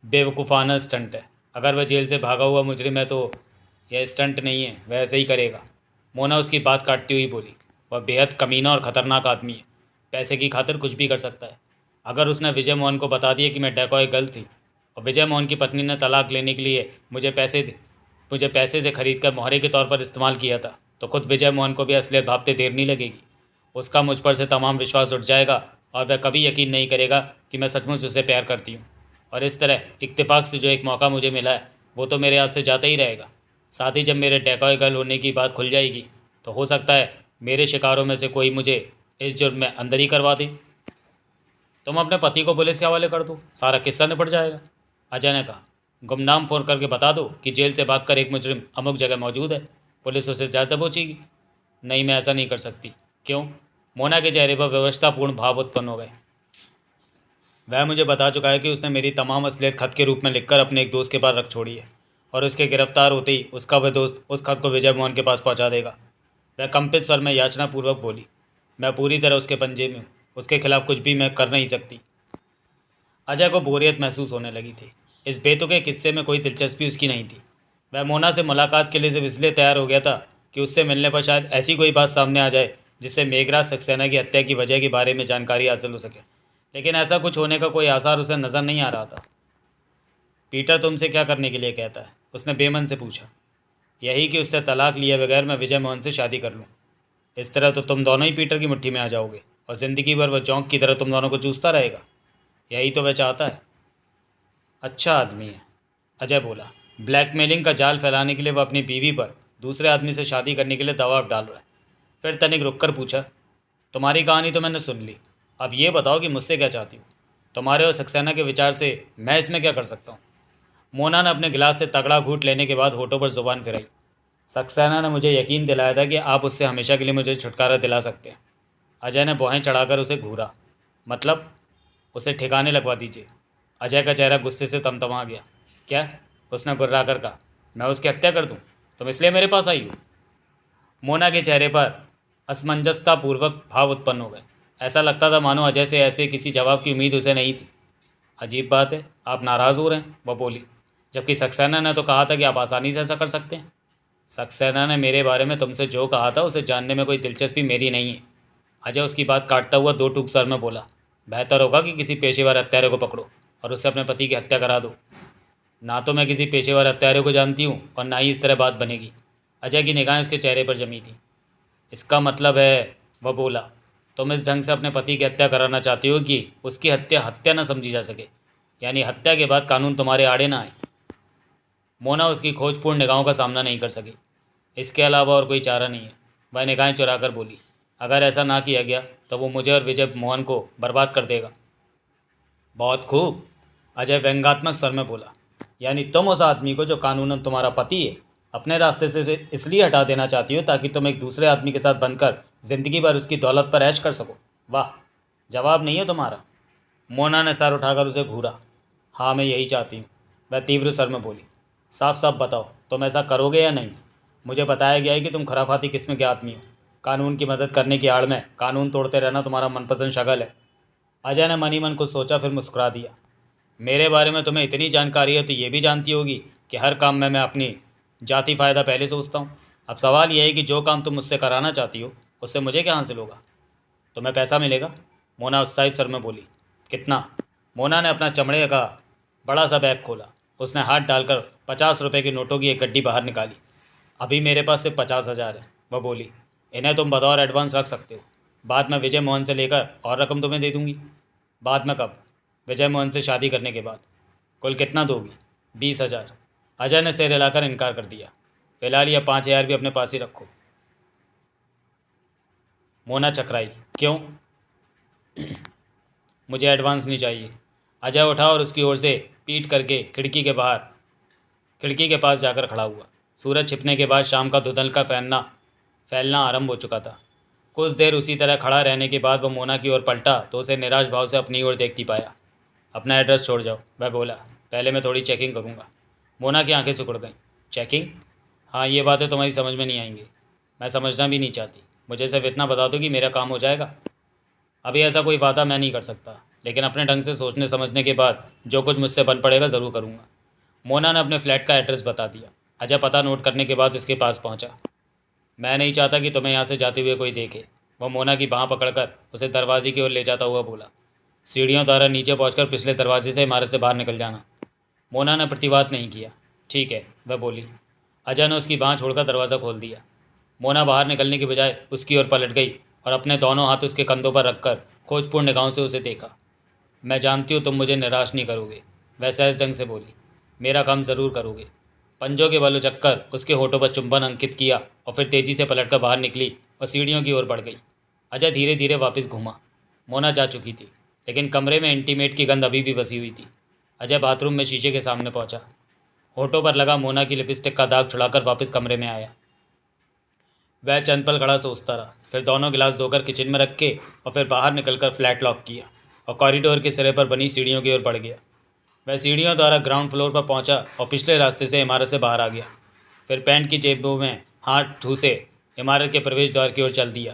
बेवकूफ़ाना स्टंट है। अगर वह जेल से भागा हुआ मुजरिम है तो यह स्टंट नहीं है, वह ऐसे ही करेगा। मोना उसकी बात काटती हुई बोली। वह बेहद कमीना और ख़तरनाक आदमी है। पैसे की खातिर कुछ भी कर सकता है। अगर उसने विजय मोहन को बता दिया कि मैं डेकॉय गर्ल थी और विजय मोहन की पत्नी ने तलाक लेने के लिए मुझे पैसे से खरीद कर मोहरे के तौर पर इस्तेमाल किया था, तो खुद विजय मोहन को भी असलियत भापते देर नहीं लगेगी। उसका मुझ पर से तमाम विश्वास उठ जाएगा और वह कभी यकीन नहीं करेगा कि मैं सचमुच उसे प्यार करती हूँ। और इस तरह इत्तेफाक से जो एक मौका मुझे मिला है वो तो मेरे हाथ से जाता ही रहेगा। साथ ही जब मेरे डेकॉय गर्ल होने की बात खुल जाएगी तो हो सकता है मेरे शिकारों में से कोई मुझे इस जुर्म में अंदर ही करवा दे। तुम अपने पति को पुलिस के हवाले कर दो, सारा किस्सा निपट जाएगा। अजय ने कहा, गुमनाम फ़ोन करके बता दो कि जेल से भागकर एक मुजरिम अमुक जगह मौजूद है, पुलिस उसे ज़्यादा पहुँचेगी। नहीं, मैं ऐसा नहीं कर सकती। क्यों? मोना के चेहरे पर व्यवस्थापूर्ण भाव उत्पन्न हो गए। वह मुझे बता चुका है कि उसने मेरी तमाम असलियत खत के रूप में लिखकर अपने एक दोस्त के पास रख छोड़ी है, और उसके गिरफ्तार होते ही उसका वह दोस्त उस खत को विजय मोहन के पास पहुंचा देगा। वह कंपित स्वर में याचनापूर्वक बोली। मैं पूरी तरह उसके पंजे में हूँ, उसके खिलाफ कुछ भी मैं कर नहीं सकती। अजय को बोरियत महसूस होने लगी थी। इस बेतुके किस्से में कोई दिलचस्पी उसकी नहीं थी। वह मोना से मुलाकात के लिए सिर्फ इसलिए तैयार हो गया था कि उससे मिलने पर शायद ऐसी कोई बात सामने आ जाए जिससे मेघराज सक्सेना की हत्या की वजह के बारे में जानकारी हासिल हो सके, लेकिन ऐसा कुछ होने का कोई आसार उसे नज़र नहीं आ रहा था। पीटर तुमसे क्या करने के लिए कहता है? उसने बेमन से पूछा। यही कि उससे तलाक लिए बगैर मैं विजय मोहन से शादी कर लूँ। इस तरह तो तुम दोनों ही पीटर की मुट्ठी में आ जाओगे और ज़िंदगी भर वह जोंक की तरह तुम दोनों को चूसता रहेगा। यही तो वह चाहता है। अच्छा आदमी है, अजय बोला। ब्लैकमेलिंग का जाल फैलाने के लिए वह अपनी बीवी पर दूसरे आदमी से शादी करने के लिए दबाव डाल रहा है। फिर तनिक रुककर पूछा, तुम्हारी कहानी तो मैंने सुन ली, अब ये बताओ कि मुझसे क्या चाहती हो? तुम्हारे और सक्सेना के विचार से मैं इसमें क्या कर सकता हूँ? मोना ने अपने गिलास से तगड़ा घूंट लेने के बाद होठों पर जुबान फिराई। सक्सेना ने मुझे यकीन दिलाया था कि आप उससे हमेशा के लिए मुझे छुटकारा दिला सकते हैं। अजय ने भौहें चढ़ाकर उसे घूरा। मतलब? उसे ठिकाने लगवा दीजिए। अजय का चेहरा गुस्से से तमतमा गया। क्या? उसने गुर्रा कर कहा। मैं उसकी हत्या कर दूं? तुम इसलिए मेरे पास आई हो? मोना के चेहरे पर असमंजसतापूर्वक भाव उत्पन्न हो गए। ऐसा लगता था मानो अजय से ऐसे किसी जवाब की उम्मीद उसे नहीं थी। अजीब बात है, आप नाराज़ हो रहे हैं, वह बोली, जबकि सक्सेना ने तो कहा था कि आप आसानी से ऐसा कर सकते हैं। सक्सेना ने मेरे बारे में तुमसे जो कहा था उसे जानने में कोई दिलचस्पी मेरी नहीं है। अजय उसकी बात काटता हुआ दो टूक स्वर में बोला। बेहतर होगा कि किसी पेशेवर हत्यारे को पकड़ो और उससे अपने पति की हत्या करा दो। ना तो मैं किसी पेशेवर हत्यारे को जानती हूँ और ना ही इस तरह बात बनेगी। अजय की निगाहें उसके चेहरे पर जमी थी। इसका मतलब है, वह बोला, तुम इस ढंग से अपने पति की हत्या कराना चाहती हो कि उसकी हत्या हत्या न समझी जा सके, यानी हत्या के बाद कानून तुम्हारे आड़े ना आए। मोना उसकी खोजपूर्ण निगाहों का सामना नहीं कर सकी। इसके अलावा और कोई चारा नहीं है, वह निगाहें चुराकर बोली। अगर ऐसा ना किया गया तो वो मुझे और विजय मोहन को बर्बाद कर देगा। बहुत खूब, अजय व्यंग्यात्मक स्वर में बोला। यानी तुम उस आदमी को जो कानूनन तुम्हारा पति है अपने रास्ते से इसलिए हटा देना चाहती हो ताकि तुम एक दूसरे आदमी के साथ बनकर ज़िंदगी भर उसकी दौलत पर ऐश कर सको। वाह, जवाब नहीं है तुम्हारा। मोना ने सर उठाकर उसे घूरा। हाँ, मैं यही चाहती हूँ, वह तीव्र स्वर में बोली। साफ साफ बताओ, तुम ऐसा करोगे या नहीं? मुझे बताया गया है कि तुम खराफाती किस्म के आदमी हो। कानून की मदद करने की आड़ में कानून तोड़ते रहना तुम्हारा मनपसंद शगल है। अजय ने मनी मन कुछ सोचा, फिर मुस्कुरा दिया। मेरे बारे में तुम्हें इतनी जानकारी है तो ये भी जानती होगी कि हर काम में मैं अपनी जाति फ़ायदा पहले सोचता हूँ। अब सवाल यह है कि जो काम तुम मुझसे कराना चाहती हो उससे मुझे क्या हासिल होगा? तुम्हें पैसा मिलेगा, मोना उत्साहित स्वर में बोली। कितना? मोना ने अपना चमड़े का बड़ा सा बैग खोला। उसने हाथ डालकर 50 रुपये के नोटों की एक गड्डी बाहर निकाली। अभी मेरे पास सिर्फ 50,000 है, वह बोली। इन्हें तुम बतौर एडवांस रख सकते हो, बाद में विजय मोहन से लेकर और रकम तुम्हें दे दूंगी। बाद में कब? विजय मोहन से शादी करने के बाद। कुल कितना दोगी? 20,000। अजय ने सिर हिलाकर इनकार कर दिया। फिलहाल यह 5,000 भी अपने पास ही रखो। मोना चकराई। क्यों? मुझे एडवांस नहीं चाहिए। अजय उठा और उसकी ओर से पीट करके खिड़की के पास जाकर खड़ा हुआ। सूरज छिपने के बाद शाम का धुंधलका फैलना आरंभ हो चुका था। कुछ देर उसी तरह खड़ा रहने के बाद वह मोना की ओर पलटा तो उसे निराश भाव से अपनी ओर देखती पाया। अपना एड्रेस छोड़ जाओ, वह बोला। पहले मैं थोड़ी चेकिंग करूँगा। मोना की आंखें सिकुड़ गईं। चेकिंग? हाँ, ये बातें तुम्हारी समझ में नहीं आएंगी। मैं समझना भी नहीं चाहती। मुझे सिर्फ इतना बता दो कि मेरा काम हो जाएगा। अभी ऐसा कोई वादा मैं नहीं कर सकता, लेकिन अपने ढंग से सोचने समझने के बाद जो कुछ मुझसे बन पड़ेगा ज़रूर करूँगा। मोना ने अपने फ्लैट का एड्रेस बता दिया। अजय पता नोट करने के बाद उसके पास पहुँचा। मैं नहीं चाहता कि तुम्हें यहाँ से जाते हुए कोई देखे, वह मोना की बाँह पकड़कर उसे दरवाजे की ओर ले जाता हुआ बोला। सीढ़ियों द्वारा नीचे पहुँचकर पिछले दरवाजे से इमारत से बाहर निकल जाना। मोना ने प्रतिवाद नहीं किया। ठीक है, वह बोली। अजय ने उसकी बाँह छोड़कर दरवाज़ा खोल दिया। मोना बाहर निकलने के बजाय उसकी ओर पलट गई और अपने दोनों हाथ उसके कंधों पर रखकर खोजपूर्ण निगाहों से उसे देखा। मैं जानती हूँ तुम मुझे निराश नहीं करोगे, वह सहज ढंग से बोली। मेरा काम ज़रूर करोगे। पंजों के बल उचककर उसके होठों पर चुंबन अंकित किया और फिर तेज़ी से पलटकर बाहर निकली और सीढ़ियों की ओर बढ़ गई। अजय धीरे धीरे वापस घूमा। मोना जा चुकी थी, लेकिन कमरे में इंटीमेट की गंध अभी भी बसी हुई थी। अजय बाथरूम में शीशे के सामने पहुंचा। होठों पर लगा मोना की लिपस्टिक का दाग छुड़ाकर वापस कमरे में आया। वह चंद पल खड़ा सोचता रहा, फिर दोनों गिलास धोकर किचन में रख के और फिर बाहर निकलकर फ्लैट लॉक किया और कॉरिडोर के सिरे पर बनी सीढ़ियों की ओर बढ़ गया। वह सीढ़ियों द्वारा ग्राउंड फ्लोर पर पहुंचा और पिछले रास्ते से इमारत से बाहर आ गया। फिर पैंट की जेबों में हाथ ठूसे इमारत के प्रवेश द्वार की ओर चल दिया।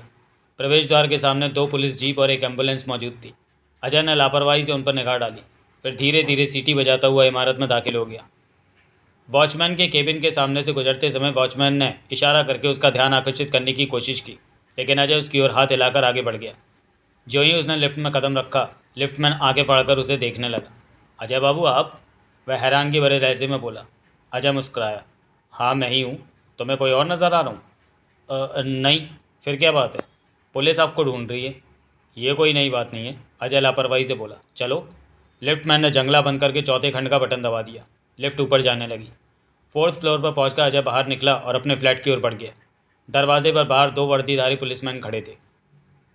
प्रवेश द्वार के सामने 2 पुलिस जीप और एक एम्बुलेंस मौजूद थी। अजय ने लापरवाही से उन पर निगाह डाली, फिर धीरे धीरे सीटी बजाता हुआ इमारत में दाखिल हो गया। वॉचमैन के केबिन के सामने से गुजरते समय वॉचमैन ने इशारा करके उसका ध्यान आकर्षित करने की कोशिश की, लेकिन अजय उसकी ओर हाथ हिलाकर आगे बढ़ गया। जो ही उसने लिफ्ट में कदम रखा, लिफ्टमैन आगे बढ़कर उसे देखने लगा। अजय बाबू आप? वह हैरानगी भरे लहजे में बोला। अजय मुस्कुराया। हाँ मैं ही हूँ। तुम्हें कोई और नज़र आ रहा हूँ? नहीं। फिर क्या बात है? पुलिस आपको ढूंढ रही है। ये कोई नई बात नहीं है, अजय लापरवाही से बोला। चलो। लिफ्टमैन ने जंगला बंद करके चौथे खंड का बटन दबा दिया। लिफ्ट ऊपर जाने लगी। 4th फ्लोर पर पहुंचकर अजय बाहर निकला और अपने फ्लैट की ओर बढ़ गया। दरवाजे पर बाहर 2 वर्दीधारी पुलिसमैन खड़े थे।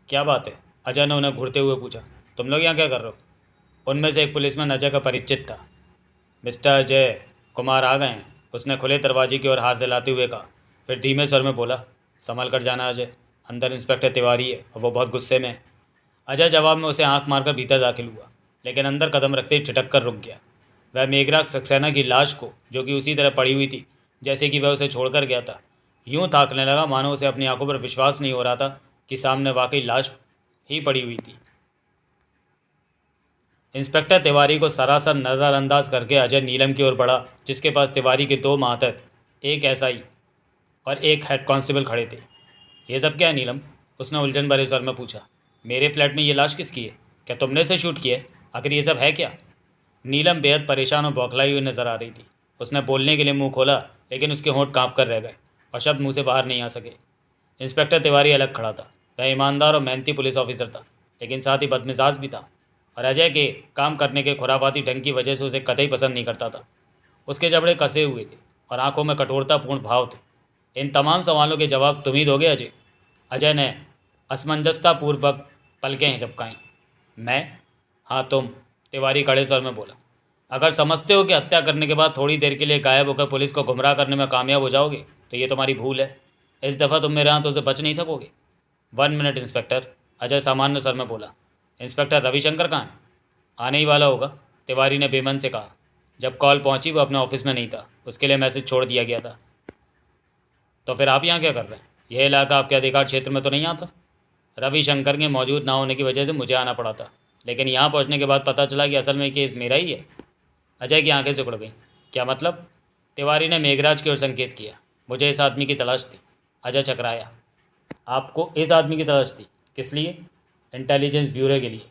क्या बात है? अजय ने उन्हें घूरते हुए पूछा। तुम लोग यहाँ क्या कर रहे हो? उनमें से एक पुलिसमैन अजय का परिचित था। मिस्टर अजय कुमार आ गए हैं, उसने खुले दरवाजे की ओर हाथ दिलाते हुए कहा। फिर धीमे स्वर में बोला, संभल कर जाना अजय, अंदर इंस्पेक्टर तिवारी है और वो बहुत गुस्से में है। अजय जवाब में उसे आंख मारकर भीतर दाखिल हुआ, लेकिन अंदर कदम रखते ही ठिठक कर रुक गया। वह मेघराज सक्सेना की लाश को, जो कि उसी तरह पड़ी हुई थी जैसे कि वह उसे छोड़कर गया था, यूं ताकने लगा मानो उसे अपनी आंखों पर विश्वास नहीं हो रहा था कि सामने वाकई लाश ही पड़ी हुई थी। इंस्पेक्टर तिवारी को सरासर नज़रअंदाज करके अजय नीलम की ओर बढ़ा, जिसके पास तिवारी के 2 मातहत, एक एसआई और एक हेड कांस्टेबल खड़े थे। ये सब क्या है नीलम? उसने उलझन भरे स्वर में पूछा। मेरे फ्लैट में ये लाश किसकी है? क्या तुमने इसे शूट किया है? आखिर ये सब है क्या? नीलम बेहद परेशान और बौखलाई हुई नजर आ रही थी। उसने बोलने के लिए मुंह खोला, लेकिन उसके होंठ कांप कर रह गए और शब्द मुंह से बाहर नहीं आ सके। इंस्पेक्टर तिवारी अलग खड़ा था। वह ईमानदार और मेहनती पुलिस ऑफिसर था, लेकिन साथ ही बदमिजाज भी था और अजय के काम करने के खुराफाती ढंग की वजह से उसे कतई पसंद नहीं करता था। उसके जबड़े कसे हुए थे और आंखों में कठोरतापूर्ण भाव थे। इन तमाम सवालों के जवाब तुम ही दोगे अजय? अजय ने असमंजसतापूर्वक पलकें झपकाईं। मैं? हाँ तुम, तिवारी कड़े स्वर में बोला। अगर समझते हो कि हत्या करने के बाद थोड़ी देर के लिए गायब होकर पुलिस को गुमराह करने में कामयाब हो जाओगे तो ये तुम्हारी भूल है। इस दफ़ा तुम मेरे हाथों से बच नहीं सकोगे। 1 मिनट इंस्पेक्टर, अजय सामान्य स्वर में बोला। इंस्पेक्टर रविशंकर कहाँ है? आने ही वाला होगा, तिवारी ने बेमन से कहा। जब कॉल पहुंची वो अपने ऑफिस में नहीं था, उसके लिए मैसेज छोड़ दिया गया था। तो फिर आप यहाँ क्या कर रहे हैं? यह इलाका आपके अधिकार क्षेत्र में तो नहीं आता? रविशंकर के मौजूद ना होने की वजह से मुझे आना पड़ा था, लेकिन यहाँ पहुँचने के बाद पता चला कि असल में केस मेरा ही है। अजय की आंखें सिकुड़ गईं। क्या मतलब? तिवारी ने मेघराज की ओर संकेत किया। मुझे इस आदमी की तलाश थी। अजय चकराया। आपको इस आदमी की तलाश थी? किस लिए? इंटेलिजेंस ब्यूरो के लिए।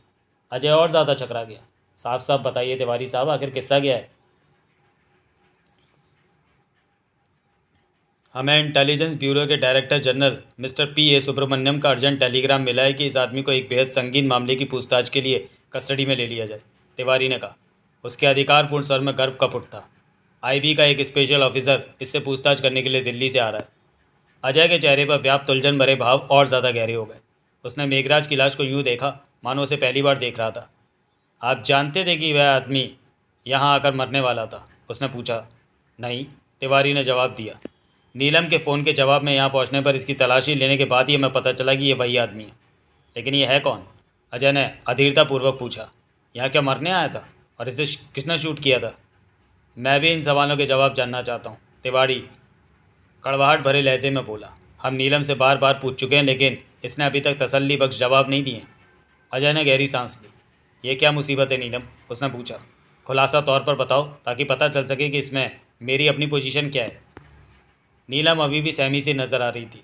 अजय और ज़्यादा चकरा गया। साफ साफ बताइए तिवारी साहब, आखिर किस्सा क्या है? हमें इंटेलिजेंस ब्यूरो के director general mister P.A. Subramaniam का अर्जेंट टेलीग्राम मिला है कि इस आदमी को एक बेहद संगीन मामले की पूछताछ के लिए कस्टडी में ले लिया जाए, तिवारी ने कहा। उसके अधिकारपूर्ण स्वर में गर्व का पुट था। IB का एक स्पेशल ऑफिसर इससे पूछताछ करने के लिए दिल्ली से आ रहा है। अजय के चेहरे पर व्याप्त उलझन भरे भाव और ज़्यादा गहरे हो गए। उसने मेघराज की लाश को यूं देखा मानो उसे पहली बार देख रहा था। आप जानते थे कि वह आदमी यहाँ आकर मरने वाला था? उसने पूछा। नहीं, तिवारी ने जवाब दिया। नीलम के फ़ोन के जवाब में यहाँ पहुँचने पर इसकी तलाशी लेने के बाद ही हमें पता चला कि ये वही आदमी है। लेकिन ये है कौन? अजय ने अधीरतापूर्वक पूछा। यहाँ क्या मरने आया था? और इसे किसने शूट किया था? मैं भी इन सवालों के जवाब जानना चाहता हूँ, तिवारी कड़वाहट भरे लहजे में बोला। हम नीलम से बार बार पूछ चुके हैं, लेकिन इसने अभी तक तसल्ली बख्श जवाब नहीं दिए। अजय ने गहरी सांस ली। ये क्या मुसीबत है नीलम? उसने पूछा। खुलासा तौर पर बताओ ताकि पता चल सके कि इसमें मेरी अपनी पोजीशन क्या है। नीलम अभी भी सहमी सी नजर आ रही थी।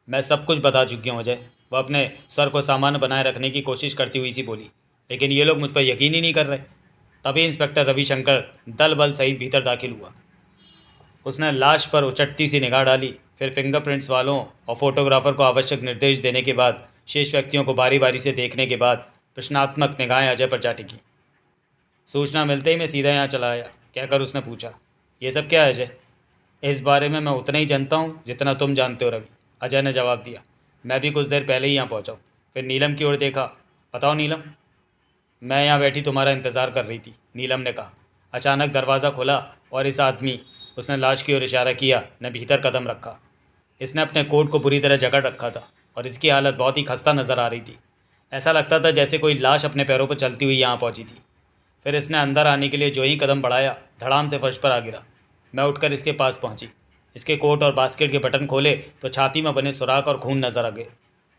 मैं सब कुछ बता चुकी हूँ अजय, वह अपने स्वर को सामान्य बनाए रखने की कोशिश करती हुई सी बोली। लेकिन ये लोग मुझ पर यकीन ही नहीं कर रहे। तभी इंस्पेक्टर रविशंकर दल बल सहित भीतर दाखिल हुआ। उसने लाश पर उचटती सी निगाह डाली, फिर फिंगरप्रिंट्स वालों और फोटोग्राफर को आवश्यक निर्देश देने के बाद, शेष व्यक्तियों को बारी बारी से देखने के बाद प्रश्नात्मक निगाहें अजय पर जा टिकी। सूचना मिलते ही मैं सीधा यहाँ चला आया, कहकर उसने पूछा। ये सब क्या है अजय? इस बारे में मैं उतना ही जानता हूँ जितना तुम जानते हो रवि, अजय ने जवाब दिया। मैं भी कुछ देर पहले ही यहाँ पहुँचा हूँ। फिर नीलम की ओर देखा। बताओ नीलम। मैं यहाँ बैठी तुम्हारा इंतज़ार कर रही थी, नीलम ने कहा। अचानक दरवाज़ा खुला और इस आदमी, उसने लाश की ओर इशारा किया, ने भीतर कदम रखा। इसने अपने कोट को बुरी तरह जकड़ रखा था और इसकी हालत बहुत ही खस्ता नज़र आ रही थी। ऐसा लगता था जैसे कोई लाश अपने पैरों पर चलती हुई यहाँ पहुँची थी। फिर इसने अंदर आने के लिए जो ही कदम बढ़ाया, धड़ाम से फर्श पर आ गिरा। मैं उठकर इसके पास पहुंची। इसके कोट और बास्केट के बटन खोले तो छाती में बने सुराख और खून नजर आ गए।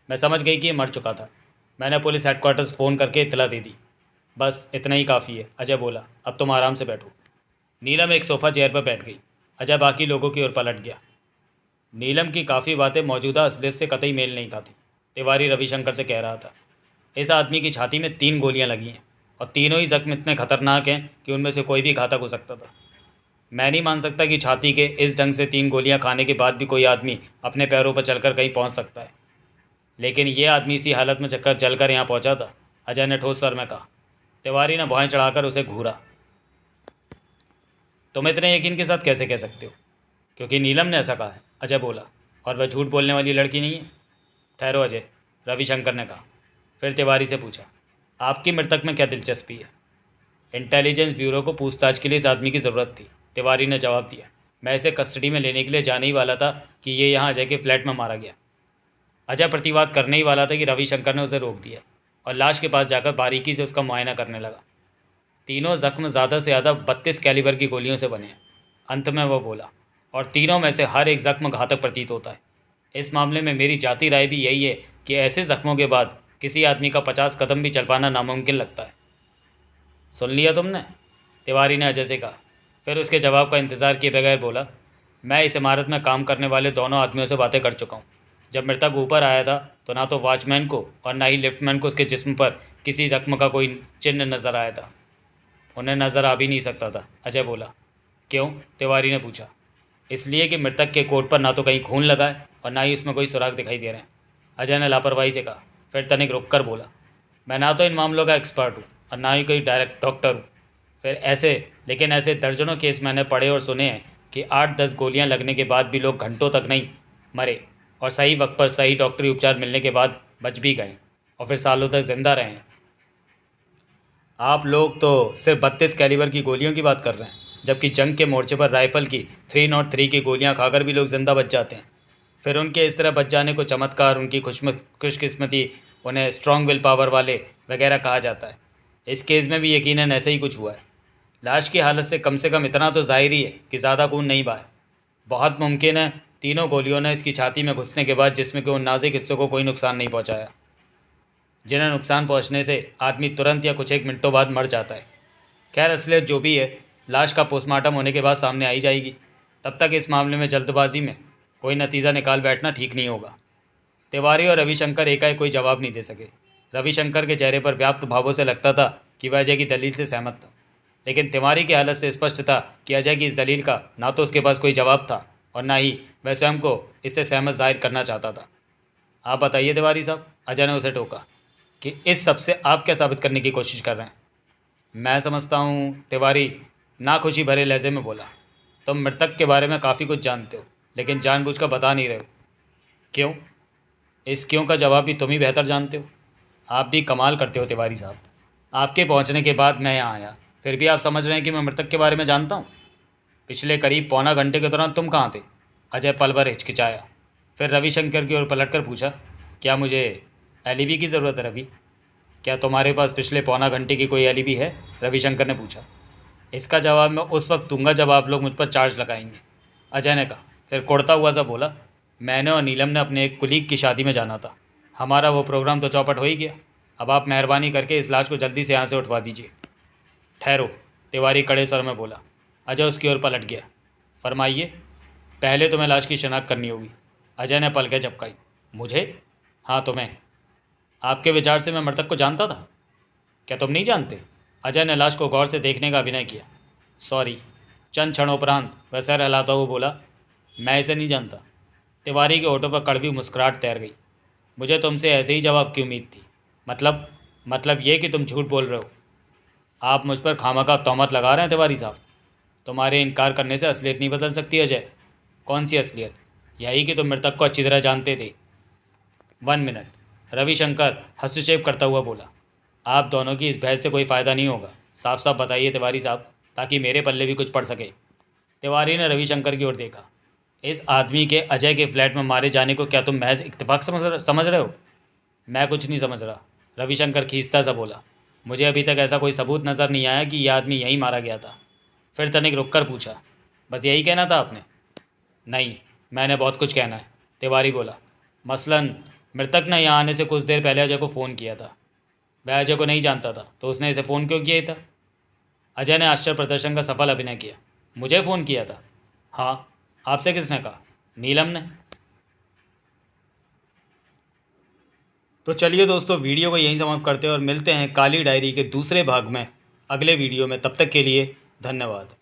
मैं समझ गई कि ये मर चुका था। मैंने पुलिस हेडक्वार्टर्स फ़ोन करके इतला दे दी। बस इतना ही काफ़ी है, अजय बोला। अब तुम आराम से बैठो। नीलम एक सोफ़ा चेयर पर बैठ गई। अजय बाकी लोगों की ओर पलट गया। नीलम की काफ़ी बातें मौजूदा असलियत से कतई मेल नहीं खाती। तिवारी रविशंकर से कह रहा था, इस आदमी की छाती में 3 गोलियां लगी हैं और तीनों ही जख्म इतने खतरनाक हैं कि उनमें से कोई भी घातक हो सकता था। मैं नहीं मान सकता कि छाती के इस ढंग से 3 गोलियां खाने के बाद भी कोई आदमी अपने पैरों पर चलकर कहीं पहुंच सकता है। लेकिन यह आदमी इसी हालत में चक्कर चलकर यहाँ पहुंचा था, अजय ने ठोस स्वर में कहा। तिवारी ने भौहें चढ़ाकर उसे घूरा। तुम इतने यकीन के साथ कैसे कह सकते हो? क्योंकि नीलम ने ऐसा कहा है, अजय बोला। और वह झूठ बोलने वाली लड़की नहीं है। ठहरो अजय, रविशंकर ने कहा। फिर तिवारी से पूछा, आपकी मृतक में क्या दिलचस्पी है? इंटेलिजेंस ब्यूरो को पूछताछ के लिए इस आदमी की ज़रूरत थी, तिवारी ने जवाब दिया। मैं इसे कस्टडी में लेने के लिए जाने ही वाला था कि ये यहाँ अजय के फ्लैट में मारा गया। अजय प्रतिवाद करने ही वाला था कि रविशंकर ने उसे रोक दिया और लाश के पास जाकर बारीकी से उसका मुआयना करने लगा। तीनों जख्म ज़्यादा से ज़्यादा 32 कैलिबर की गोलियों से बने हैं, अंत में वह बोला। और तीनों में से हर एक जख्म घातक प्रतीत होता है। इस मामले में मेरी जाती राय भी यही है कि ऐसे जख्मों के बाद किसी आदमी का 50 कदम भी चल पाना नामुमकिन लगता है। सुन लिया तुमने? तिवारी ने अजय से कहा। फिर उसके जवाब का इंतज़ार किए बगैर बोला, मैं इस इमारत में काम करने वाले दोनों आदमियों से बातें कर चुका हूँ। जब मृतक ऊपर आया था तो ना तो वॉचमैन को और ना ही लिफ्टमैन को उसके जिस्म पर किसी जख्म का कोई चिन्ह नज़र आया था। उन्हें नज़र आ भी नहीं सकता था, अजय बोला। क्यों? तिवारी ने पूछा। इसलिए कि मृतक के कोट पर ना तो कहीं खून लगा है और ना ही उसमें कोई सुराग दिखाई दे रहे हैं, अजय ने लापरवाही से कहा। फिर तनिक रुक कर बोला, मैं ना तो इन मामलों का एक्सपर्ट हूँ और ना ही कोई डायरेक्ट डॉक्टर हूँ। लेकिन ऐसे दर्जनों केस मैंने पढ़े और सुने हैं कि 8-10 गोलियाँ लगने के बाद भी लोग घंटों तक नहीं मरे और सही वक्त पर सही डॉक्टरी उपचार मिलने के बाद बच भी गए और फिर सालों तक जिंदा रहे हैं। आप लोग तो सिर्फ 32 कैलिबर की गोलियों की बात कर रहे हैं, जबकि जंग के मोर्चे पर राइफ़ल की 303 की गोलियां खाकर भी लोग जिंदा बच जाते हैं। फिर उनके इस तरह बच जाने को चमत्कार, उनकी खुशकिस्मती, उन्हें स्ट्रॉन्ग विल पावर वाले वगैरह कहा जाता है। इस केस में भी यकीनन ऐसा ही कुछ हुआ है। लाश की हालत से कम इतना तो जाहिर ही है कि ज़्यादा खून नहीं बहा है। बहुत मुमकिन है तीनों गोलियों ने इसकी छाती में घुसने के बाद जिसमें के उन नाजुक हिस्सों को कोई नुकसान नहीं पहुंचाया, जिन्हें नुकसान पहुंचने से आदमी तुरंत या कुछ एक मिनटों बाद मर जाता है। खैर, असलियत जो भी है, लाश का पोस्टमार्टम होने के बाद सामने आई जाएगी। तब तक इस मामले में जल्दबाजी में कोई नतीजा निकाल बैठना ठीक नहीं होगा। तिवारी और रविशंकर एकाएक कोई जवाब नहीं दे सके। रविशंकर के चेहरे पर व्याप्त भावों से लगता था कि वह अजय की दलील से सहमत था, लेकिन तिवारी की हालत से स्पष्ट था कि अजय की इस दलील का ना तो उसके पास कोई जवाब था और ना ही वह स्वयं को इससे सहमत जाहिर करना चाहता था। आप बताइए तिवारी साहब, अजय ने उसे टोका, कि इस सब से आप क्या साबित करने की कोशिश कर रहे हैं? मैं समझता हूँ, तिवारी नाखुशी भरे लहजे में बोला, तुम मृतक के बारे में काफ़ी कुछ जानते हो, लेकिन जानबूझकर बता नहीं रहे हो। क्यों? इस क्यों का जवाब भी तुम ही बेहतर जानते हो। आप भी कमाल करते हो तिवारी साहब। आपके पहुंचने के बाद मैं यहाँ आया, फिर भी आप समझ रहे हैं कि मैं मृतक के बारे में जानता हूँ। पिछले करीब पौना घंटे के दौरान तुम कहाँ थे? अजय पल भर हिचकिचाया, फिर रविशंकर की ओर पलटकर पूछा, क्या मुझे एलिबी की ज़रूरत है रवि? क्या तुम्हारे पास पिछले पौना घंटे की कोई एलिबी है? रविशंकर ने पूछा। इसका जवाब मैं उस वक्त दूंगा जब आप लोग मुझ पर चार्ज लगाएंगे, अजय ने कहा। फिर कोड़ता हुआ सा बोला, मैंने और नीलम ने अपने एक कुलीग की शादी में जाना था। हमारा वो प्रोग्राम तो चौपट हो ही गया। अब आप मेहरबानी करके इस लाश को जल्दी से यहाँ से उठवा दीजिए। ठहरो, तिवारी कड़े स्वर में बोला। अजय उसकी ओर पलट गया। फरमाइए। पहले तुम्हें लाश की शिनाख्त करनी होगी, अजय ने पलकें झपकाई। मुझे? हाँ तुम्हें। आपके विचार से मैं मृतक को जानता था? क्या तुम नहीं जानते? अजय ने लाश को गौर से देखने का अभिनय किया। सॉरी। चंद क्षणोपरांत वह सर हिलाता हुआ बोला, मैं इसे नहीं जानता। तिवारी के होठों पर कड़वी मुस्कुराहट तैर गई। मुझे तुमसे ऐसे ही जवाब की उम्मीद थी। मतलब ये कि तुम झूठ बोल रहे हो। आप मुझ पर खामखा तोहमत लगा रहे हैं तिवारी साहब। तुम्हारे इनकार करने से असलियत नहीं बदल सकती अजय। कौन सी असलियत? यही कि तुम मृतक को अच्छी तरह जानते थे। 1 मिनट, रविशंकर हस्तक्षेप करता हुआ बोला। आप दोनों की इस बहस से कोई फ़ायदा नहीं होगा। साफ साफ बताइए तिवारी साहब, ताकि मेरे पल्ले भी कुछ पड़ सके। तिवारी ने रविशंकर की ओर देखा। इस आदमी के अजय के फ्लैट में मारे जाने को क्या तुम महज इत्तेफाक समझ रहे हो? मैं कुछ नहीं समझ रहा, रविशंकर खींचता सा बोला। मुझे अभी तक ऐसा कोई सबूत नज़र नहीं आया कि यह आदमी यहीं मारा गया था। फिर तनिक रुक कर पूछा, बस यही कहना था आपने? नहीं, मैंने बहुत कुछ कहना है, तिवारी बोला। मसलन मृतक ने यहाँ आने से कुछ देर पहले अजय को फ़ोन किया था। वह अजय को नहीं जानता था, तो उसने इसे फ़ोन क्यों किया था? अजय ने आश्चर्य प्रदर्शन का सफल अभिनय किया। मुझे फ़ोन किया था? हाँ। आपसे किसने कहा? नीलम ने। तो चलिए दोस्तों, वीडियो को यहीं समाप्त करते हैं और मिलते हैं काली डायरी के दूसरे भाग में अगले वीडियो में। तब तक के लिए धन्यवाद।